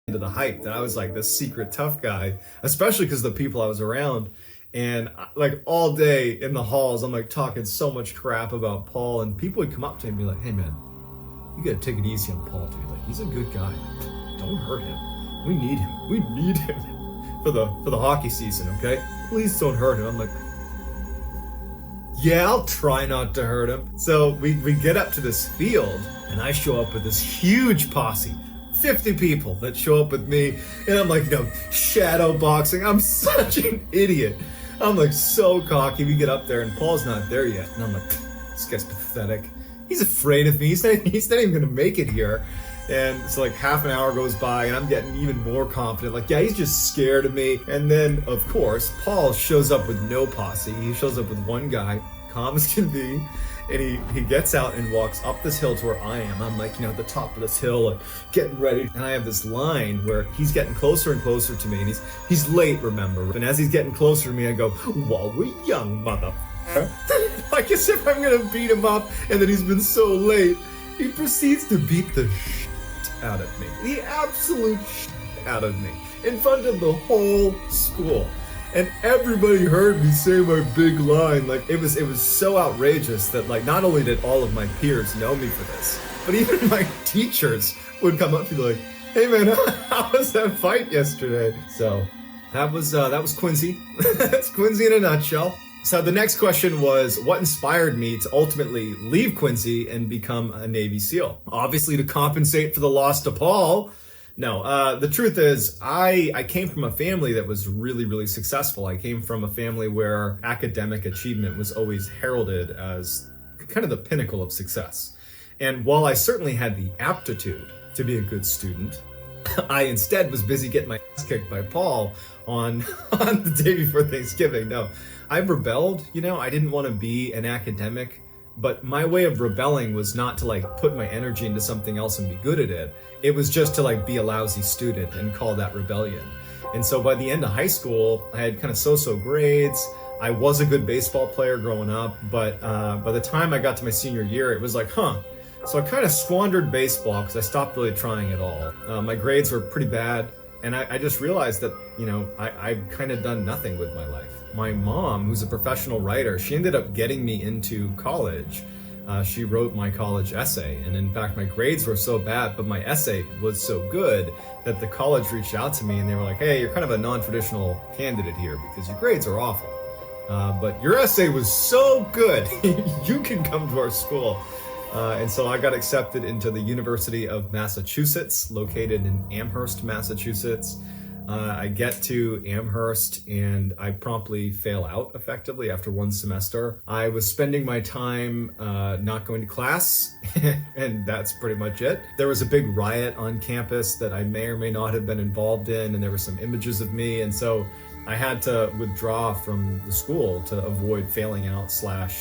[SPEAKER 1] into the hype that I was like this secret tough guy, especially because the people I was around. And like all day in the halls, I'm like talking so much crap about Paul, and people would come up to me and be like, hey man, you gotta take it easy on Paul, dude. Like, he's a good guy. Don't hurt him. We need him. We need him for the hockey season, okay? Please don't hurt him. I'm like, yeah, I'll try not to hurt him. So we get up to this field, and I show up with this huge posse. 50 people that show up with me, and I'm like, shadow boxing. I'm such an idiot. I'm like so cocky. We get up there, and Paul's not there yet. And I'm like, this guy's pathetic. He's afraid of me. He's not even gonna make it here. And so like half an hour goes by, and I'm getting even more confident. Like, yeah, he's just scared of me. And then, of course, Paul shows up with no posse. He shows up with one guy, calm as can be. And he gets out and walks up this hill to where I am. I'm like, at the top of this hill, like, getting ready. And I have this line where he's getting closer and closer to me. And he's late, remember? And as he's getting closer to me, I go, while we're young, mother. Like as if I'm gonna beat him up. And then he's been so late. He proceeds to beat the shit out of me. The absolute shit out of me. In front of the whole school. And everybody heard me say my big line. Like, it was so outrageous that, like, not only did all of my peers know me for this, but even my teachers would come up to me like, hey man, how was that fight yesterday? So that was Quincy. That's Quincy in a nutshell. So the next question was, what inspired me to ultimately leave Quincy and become a Navy SEAL? Obviously to compensate for the loss to Paul. No, the truth is, I came from a family that was really, really successful. I came from a family where academic achievement was always heralded as kind of the pinnacle of success. And while I certainly had the aptitude to be a good student, I instead was busy getting my ass kicked by Paul on the day before Thanksgiving. No, I rebelled. I didn't want to be an academic. But my way of rebelling was not to like put my energy into something else and be good at it. It was just to like be a lousy student and call that rebellion. And so by the end of high school, I had kind of so-so grades. I was a good baseball player growing up, but by the time I got to my senior year, it was like, So I kind of squandered baseball because I stopped really trying at all. My grades were pretty bad. And I just realized that, I've kind of done nothing with my life. My mom, who's a professional writer, she ended up getting me into college. She wrote my college essay. And in fact, my grades were so bad, but my essay was so good that the college reached out to me and they were like, hey, you're kind of a non-traditional candidate here because your grades are awful. But your essay was so good, you can come to our school. And so I got accepted into the University of Massachusetts, located in Amherst, Massachusetts. I get to Amherst and I promptly fail out effectively after one semester. I was spending my time not going to class, and that's pretty much it. There was a big riot on campus that I may or may not have been involved in, and there were some images of me, and so I had to withdraw from the school to avoid failing out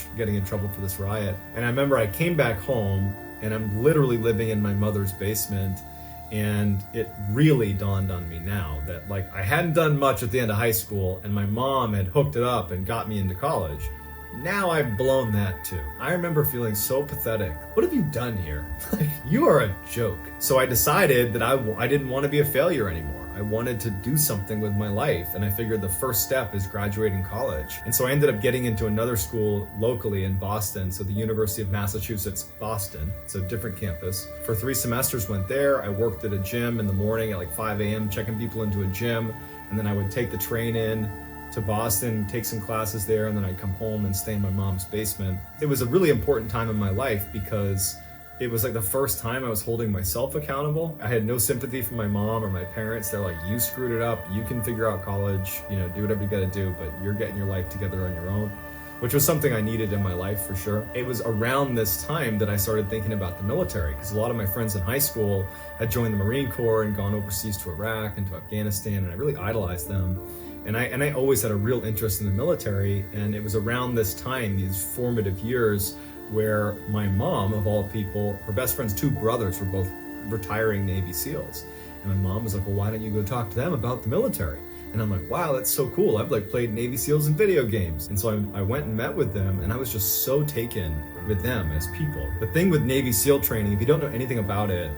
[SPEAKER 1] / getting in trouble for this riot. And I remember I came back home and I'm literally living in my mother's basement, and it really dawned on me now that like I hadn't done much at the end of high school and my mom had hooked it up and got me into college. Now I've blown that too. I remember feeling so pathetic. What have you done here? You are a joke. So I decided that I didn't want to be a failure anymore. I wanted to do something with my life, and I figured the first step is graduating college. And so I ended up getting into another school locally in Boston, so the University of Massachusetts, Boston. It's a different campus. For 3 semesters went there. I worked at a gym in the morning at like 5 a.m., checking people into a gym, and then I would take the train in to Boston, take some classes there, and then I'd come home and stay in my mom's basement. It was a really important time in my life because it was like the first time I was holding myself accountable. I had no sympathy from my mom or my parents. They're like, you screwed it up. You can figure out college, do whatever you gotta do, but you're getting your life together on your own, which was something I needed in my life for sure. It was around this time that I started thinking about the military, because a lot of my friends in high school had joined the Marine Corps and gone overseas to Iraq and to Afghanistan, and I really idolized them. And I always had a real interest in the military, and it was around this time, these formative years, where my mom, of all people, her best friend's 2 brothers were both retiring Navy SEALs. And my mom was like, well, why don't you go talk to them about the military? And I'm like, wow, that's so cool. I've like played Navy SEALs in video games. And so I went and met with them, and I was just so taken with them as people. The thing with Navy SEAL training, if you don't know anything about it,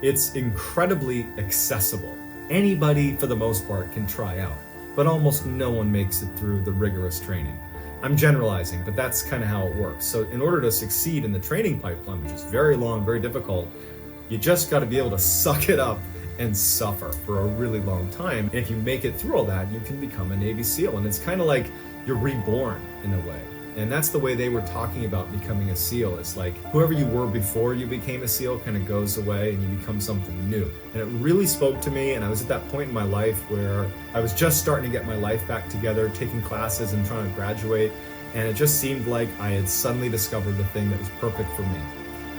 [SPEAKER 1] it's incredibly accessible. anybody for the most part can try out, but almost no one makes it through the rigorous training. I'm generalizing, but that's kind of how it works. So in order to succeed in the training pipeline, which is very long, very difficult, you just got to be able to suck it up and suffer for a really long time. And if you make it through all that, you can become a Navy SEAL. And it's kind of like you're reborn in a way. And that's the way they were talking about becoming a SEAL. It's like whoever you were before you became a SEAL kind of goes away and you become something new. And it really spoke to me. And I was at that point in my life where I was just starting to get my life back together, taking classes and trying to graduate. And it just seemed like I had suddenly discovered the thing that was perfect for me.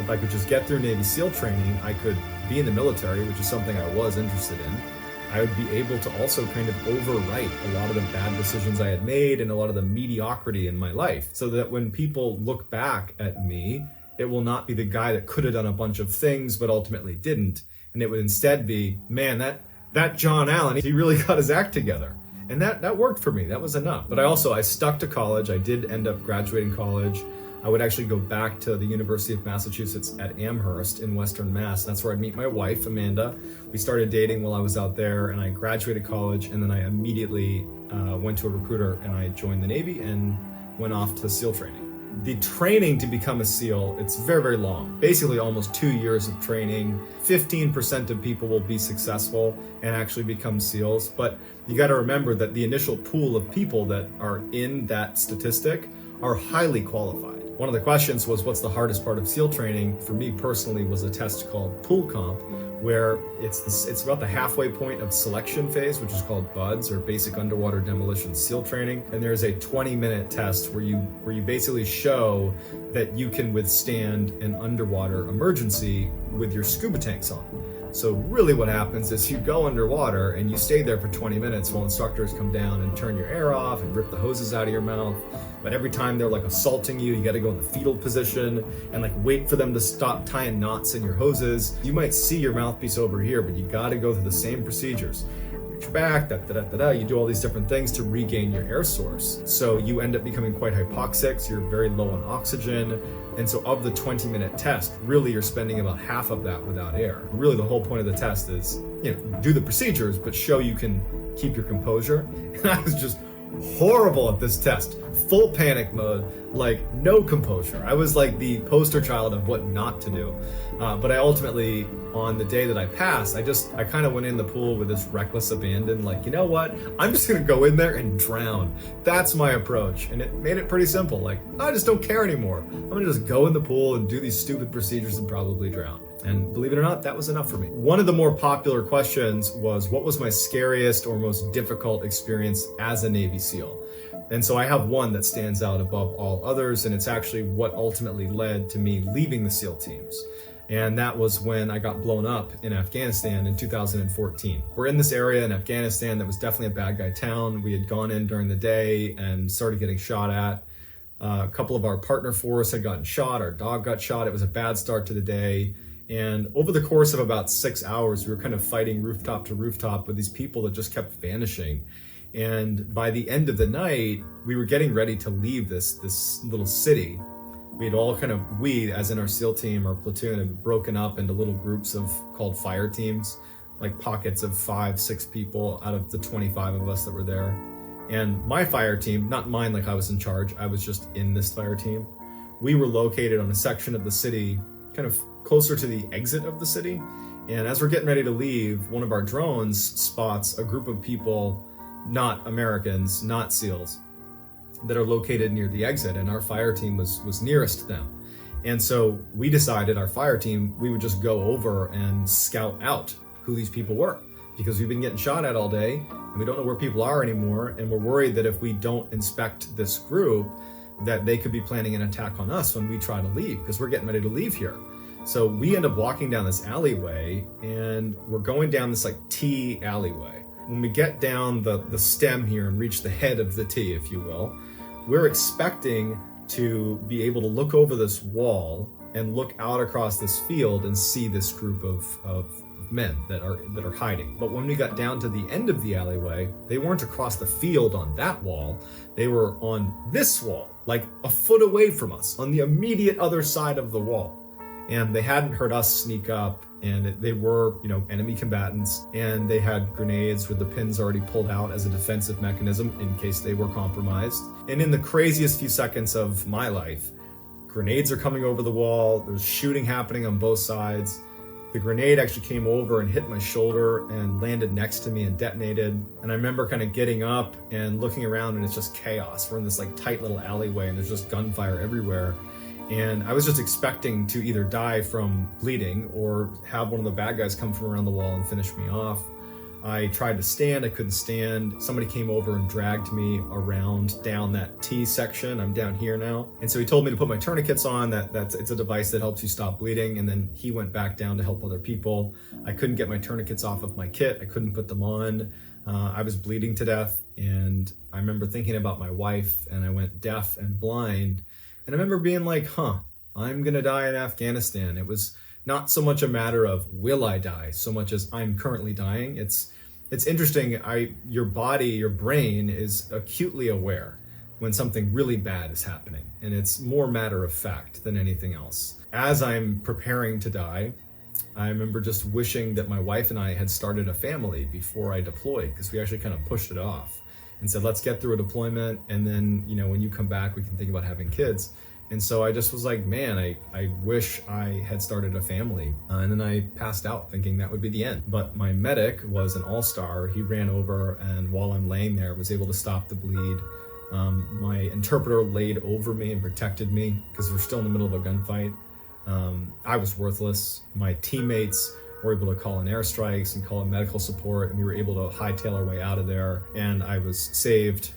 [SPEAKER 1] If I could just get through Navy SEAL training, I could be in the military, which is something I was interested in. I would be able to also kind of overwrite a lot of the bad decisions I had made and a lot of the mediocrity in my life, so that when people look back at me, it will not be the guy that could have done a bunch of things but ultimately didn't. And it would instead be, man, that John Allen, he really got his act together. And that worked for me. That was enough. But I stuck to college. I did end up graduating college. I would actually go back to the University of Massachusetts at Amherst in Western Mass. That's where I'd meet my wife, Amanda. We started dating while I was out there, and I graduated college, and then I immediately went to a recruiter and I joined the Navy and went off to SEAL training. The training to become a SEAL, it's very, very long. Basically almost 2 years of training. 15% of people will be successful and actually become SEALs. But you got to remember that the initial pool of people that are in that statistic are highly qualified. One of the questions was, what's the hardest part of SEAL training? For me personally was a test called Pool Comp, where it's about the halfway point of selection phase, which is called BUDS, or Basic Underwater Demolition SEAL Training. And there's a 20-minute test where you basically show that you can withstand an underwater emergency with your scuba tanks on. So really what happens is you go underwater and you stay there for 20 minutes while instructors come down and turn your air off and rip the hoses out of your mouth. But every time they're like assaulting you, you got to go in the fetal position and like wait for them to stop tying knots in your hoses. You might see your mouthpiece over here, but you got to go through the same procedures. Reach back, you do all these different things to regain your air source. So you end up becoming quite hypoxic, so you're very low on oxygen. And so of the 20-minute test, really you're spending about half of that without air. Really the whole point of the test is, do the procedures, but show you can keep your composure. And I was just horrible at this test. Full panic mode, like no composure. I was like the poster child of what not to do. But I ultimately, on the day that I passed, I kind of went in the pool with this reckless abandon, like, you know what? I'm just gonna go in there and drown. That's my approach. And it made it pretty simple. Like, I just don't care anymore. I'm gonna just go in the pool and do these stupid procedures and probably drown. And believe it or not, that was enough for me. One of the more popular questions was, what was my scariest or most difficult experience as a Navy SEAL? And so I have one that stands out above all others, and it's actually what ultimately led to me leaving the SEAL teams. And that was when I got blown up in Afghanistan in 2014. We're in this area in Afghanistan that was definitely a bad guy town. We had gone in during the day and started getting shot at. A couple of our partner force had gotten shot. Our dog got shot. It was a bad start to the day. And over the course of about 6 hours, we were kind of fighting rooftop to rooftop with these people that just kept vanishing. And by the end of the night, we were getting ready to leave this little city. We had all we, as in our SEAL team, our platoon, had broken up into little groups called fire teams, like pockets of 5-6 people out of the 25 of us that were there. And my fire team, not mine like I was in charge, I was just in this fire team. We were located on a section of the city, kind of closer to the exit of the city. And as we're getting ready to leave, one of our drones spots a group of people, not Americans, not SEALs, that are located near the exit, and our fire team was nearest them. And so we decided, our fire team, we would just go over and scout out who these people were, because we've been getting shot at all day and we don't know where people are anymore, and we're worried that if we don't inspect this group, that they could be planning an attack on us when we try to leave, because we're getting ready to leave here. So we end up walking down this alleyway, and we're going down this like T alleyway. When we get down the stem here and reach the head of the T, if you will, we're expecting to be able to look over this wall and look out across this field and see this group of men that are hiding. But when we got down to the end of the alleyway, they weren't across the field on that wall. They were on this wall, like a foot away from us, on the immediate other side of the wall. and they hadn't heard us sneak up, and they were, enemy combatants, and they had grenades with the pins already pulled out as a defensive mechanism in case they were compromised. And in the craziest few seconds of my life, grenades are coming over the wall, there's shooting happening on both sides. The grenade actually came over and hit my shoulder and landed next to me and detonated. And I remember kind of getting up and looking around, and it's just chaos. We're in this like tight little alleyway and there's just gunfire everywhere. And I was just expecting to either die from bleeding or have one of the bad guys come from around the wall and finish me off. I tried to stand, I couldn't stand. Somebody came over and dragged me around down that T section. I'm down here now. And so he told me to put my tourniquets on. It's a device that helps you stop bleeding. And then he went back down to help other people. I couldn't get my tourniquets off of my kit. I couldn't put them on. I was bleeding to death. And I remember thinking about my wife, and I went deaf and blind. And I remember being like, I'm gonna die in Afghanistan. It was not so much a matter of will I die, so much as I'm currently dying. It's interesting, your body, your brain is acutely aware when something really bad is happening, and it's more matter of fact than anything else. As I'm preparing to die, I remember just wishing that my wife and I had started a family before I deployed, because we actually kind of pushed it off and said, let's get through a deployment, and then, when you come back, we can think about having kids. And so I just was like, man, I wish I had started a family. And then I passed out thinking that would be the end. But my medic was an all-star. He ran over, and while I'm laying there, was able to stop the bleed. My interpreter laid over me and protected me because we're still in the middle of a gunfight. I was worthless. My teammates were able to call in airstrikes and call in medical support, and we were able to hightail our way out of there, and I was saved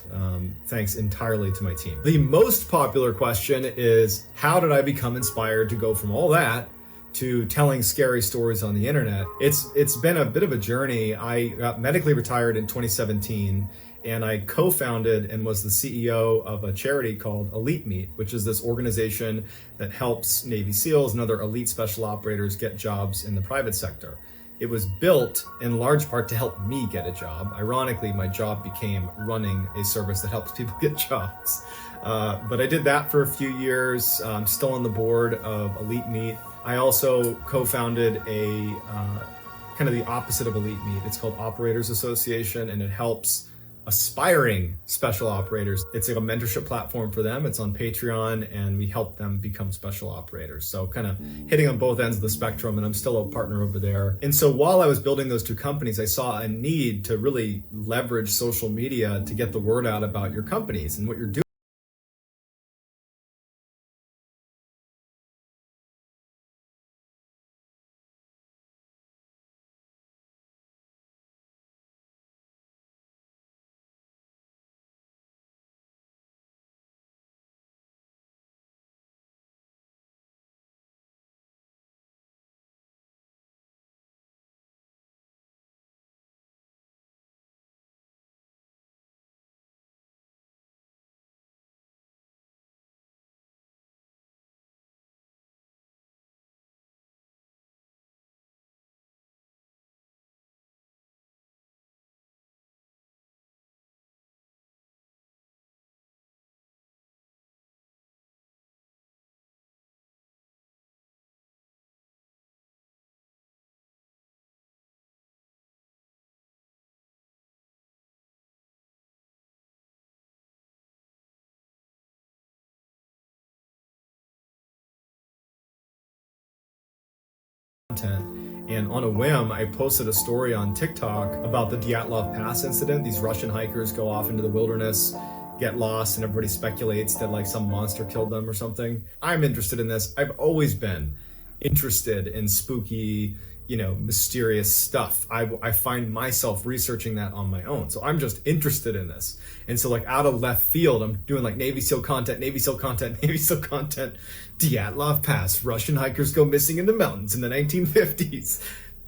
[SPEAKER 1] thanks entirely to my team. The most popular question is, how did I become inspired to go from all that to telling scary stories on the internet? It's been a bit of a journey. I got medically retired in 2017, and I co-founded and was the CEO of a charity called Elite Meet, which is this organization that helps Navy SEALs and other elite special operators get jobs in the private sector. It was built in large part to help me get a job. Ironically, my job became running a service that helps people get jobs. But I did that for a few years. I'm still on the board of Elite Meet. I also co-founded a kind of the opposite of Elite Meet. It's called Operators Association, and it helps aspiring special operators. It's like a mentorship platform for them. It's on Patreon, and we help them become special operators. So kind of hitting on both ends of the spectrum, and I'm still a partner over there. And so while I was building those two companies, I saw a need to really leverage social media to get the word out about your companies and what you're doing. And on a whim, I posted a story on TikTok about the Dyatlov Pass incident. These Russian hikers go off into the wilderness, get lost, and everybody speculates that like some monster killed them or something. I'm interested in this. I've always been interested in spooky, mysterious stuff. I find myself researching that on my own. So I'm just interested in this. And so like out of left field, I'm doing like Navy SEAL content, Navy SEAL content, Navy SEAL content, Dyatlov Pass, Russian hikers go missing in the mountains in the 1950s.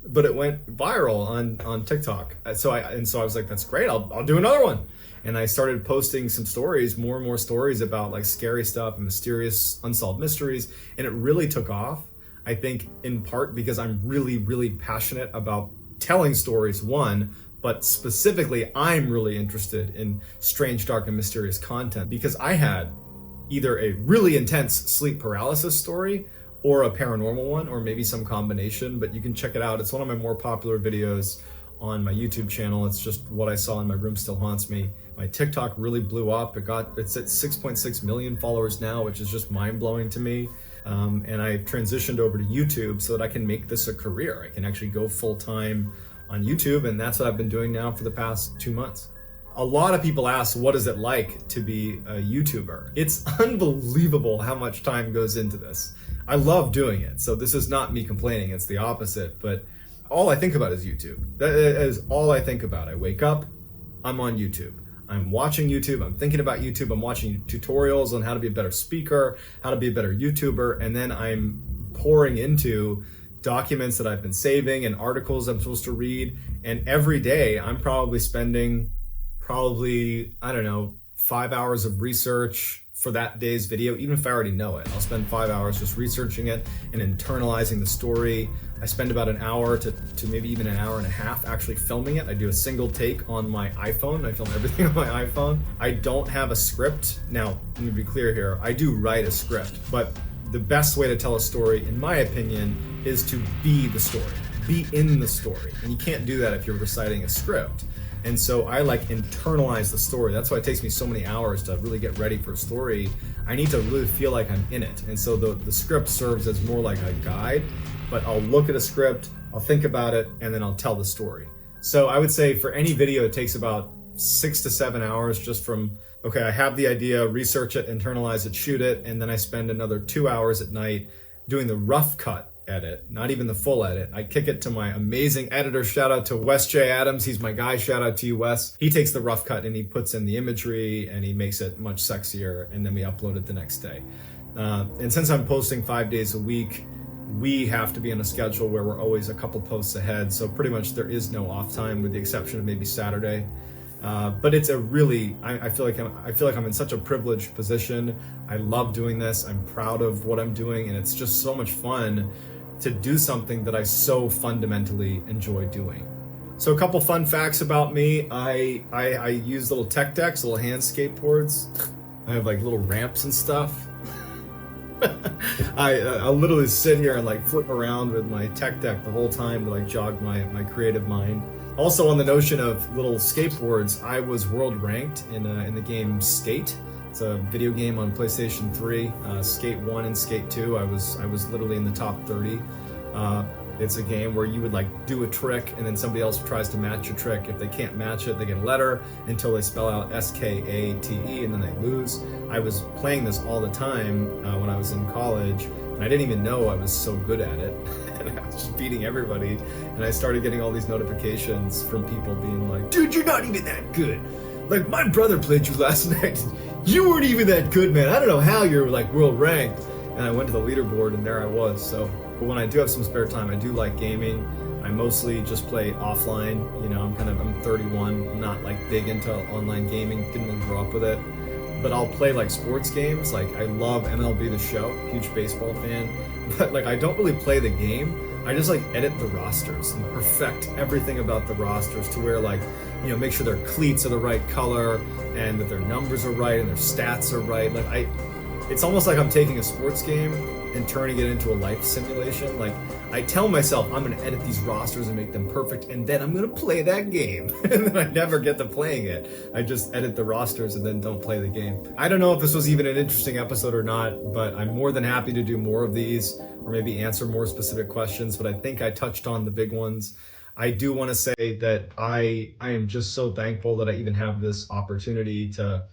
[SPEAKER 1] But it went viral on TikTok. So I was like, that's great. I'll do another one. And I started posting some stories, more and more stories about like scary stuff and mysterious unsolved mysteries. And it really took off. I think in part because I'm really, really passionate about telling stories, one, but specifically I'm really interested in strange, dark, and mysterious content because I had either a really intense sleep paralysis story or a paranormal one, or maybe some combination, but you can check it out. It's one of my more popular videos on my YouTube channel. It's just what I saw in my room still haunts me. My TikTok really blew up. It's at 6.6 million followers now, which is just mind-blowing to me. And I've transitioned over to YouTube so that I can make this a career. I can actually go full-time on YouTube, and that's what I've been doing now for the past 2 months. A lot of people ask, what is it like to be a YouTuber? It's unbelievable how much time goes into this. I love doing it, so this is not me complaining, it's the opposite, but all I think about is YouTube. That is all I think about. I wake up, I'm on YouTube. I'm watching YouTube, I'm thinking about YouTube, I'm watching tutorials on how to be a better speaker, how to be a better YouTuber, and then I'm pouring into documents that I've been saving and articles I'm supposed to read, and every day I'm probably spending I don't know, 5 hours of research for that day's video. Even if I already know it, I'll spend 5 hours just researching it and internalizing the story. I spend about an hour to maybe even an hour and a half actually filming it. I do a single take on my iPhone. I film everything on my iPhone. I don't have a script. Now, let me be clear here. I do write a script, but the best way to tell a story, in my opinion, is to be the story, be in the story. And you can't do that if you're reciting a script. And so I like internalize the story. That's why it takes me so many hours to really get ready for a story. I need to really feel like I'm in it. And so the script serves as more like a guide, but I'll look at a script, I'll think about it, and then I'll tell the story. So I would say for any video, it takes about 6 to 7 hours just from, okay, I have the idea, research it, internalize it, shoot it, and then I spend another 2 hours at night doing the rough cut edit, not even the full edit. I kick it to my amazing editor. Shout out to Wes J. Adams. He's my guy. Shout out to you, Wes. He takes the rough cut and he puts in the imagery and he makes it much sexier, and then we upload it the next day. And since I'm posting 5 days a week, we have to be on a schedule where we're always a couple posts ahead. So pretty much there is no off time with the exception of maybe Saturday. But it's a really, I feel like I'm in such a privileged position. I love doing this. I'm proud of what I'm doing, and it's just so much fun to do something that I so fundamentally enjoy doing. So a couple fun facts about me. I use little tech decks, little hand skateboards. I have like little ramps and stuff. I'll literally sit here and like flip around with my tech deck the whole time to like jog my creative mind. Also, on the notion of little skateboards, I was world ranked in the game Skate. It's a video game on PlayStation 3. Skate 1 and Skate 2, I was literally in the top 30. It's a game where you would like do a trick and then somebody else tries to match your trick. If they can't match it, they get a letter until they spell out SKATE and then they lose. I was playing this all the time when I was in college, and I didn't even know I was so good at it. And I was just beating everybody, and I started getting all these notifications from people being like, dude, you're not even that good. Like, my brother played you last night. You weren't even that good, man. I don't know how you're like world ranked. And I went to the leaderboard and there I was. So, but when I do have some spare time, I do like gaming. I mostly just play offline. You know, I'm 31, I'm not like big into online gaming, didn't really grow up with it. But I'll play like sports games. Like, I love MLB The Show, huge baseball fan. But like, I don't really play the game. I just like edit the rosters and perfect everything about the rosters to where, like, you know, make sure their cleats are the right color and that their numbers are right and their stats are right. Like, it's almost like I'm taking a sports game and turning it into a life simulation. Like, I tell myself I'm gonna edit these rosters and make them perfect, and then I'm gonna play that game. And then I never get to playing it. I just edit the rosters and then don't play the game. I don't know if this was even an interesting episode or not, but I'm more than happy to do more of these or maybe answer more specific questions, but I think I touched on the big ones. I do want to say that I am just so thankful that I even have this opportunity to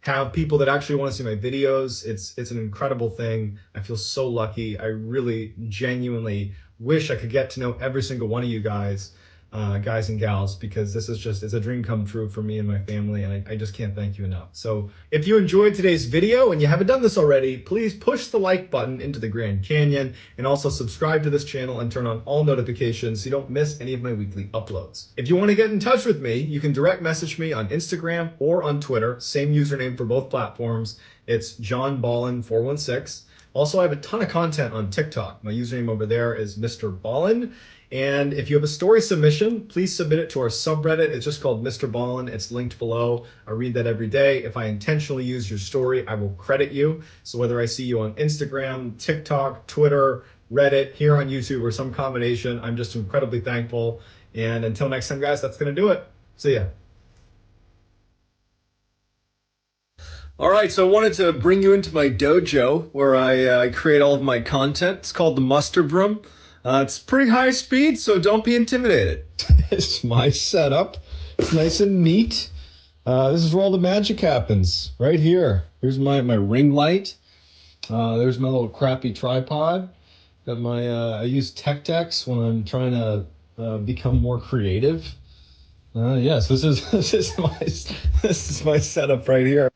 [SPEAKER 1] have people that actually want to see my videos. It's an incredible thing. I feel so lucky. I really genuinely wish I could get to know every single one of you guys and gals, because this is just, it's a dream come true for me and my family, and I just can't thank you enough. So if you enjoyed today's video and you haven't done this already, please push the like button into the Grand Canyon, and also subscribe to this channel and turn on all notifications so you don't miss any of my weekly uploads. If you want to get in touch with me, you can direct message me on Instagram or on Twitter, same username for both platforms. It's JohnBallen416. Also, I have a ton of content on TikTok. My username over there is MrBallen. And if you have a story submission, please submit it to our subreddit. It's just called Mr. Ballin. It's linked below. I read that every day. If I intentionally use your story, I will credit you. So whether I see you on Instagram, TikTok, Twitter, Reddit, here on YouTube, or some combination, I'm just incredibly thankful. And until next time, guys, that's going to do it. See ya. All right, so I wanted to bring you into my dojo where I create all of my content. It's called the Mustard Room. It's pretty high speed, so don't be intimidated. It's my setup. It's nice and neat. This is where all the magic happens, right here. Here's my ring light. There's my little crappy tripod. Got my I use tech decks when I'm trying to become more creative. Yes, this is my setup right here.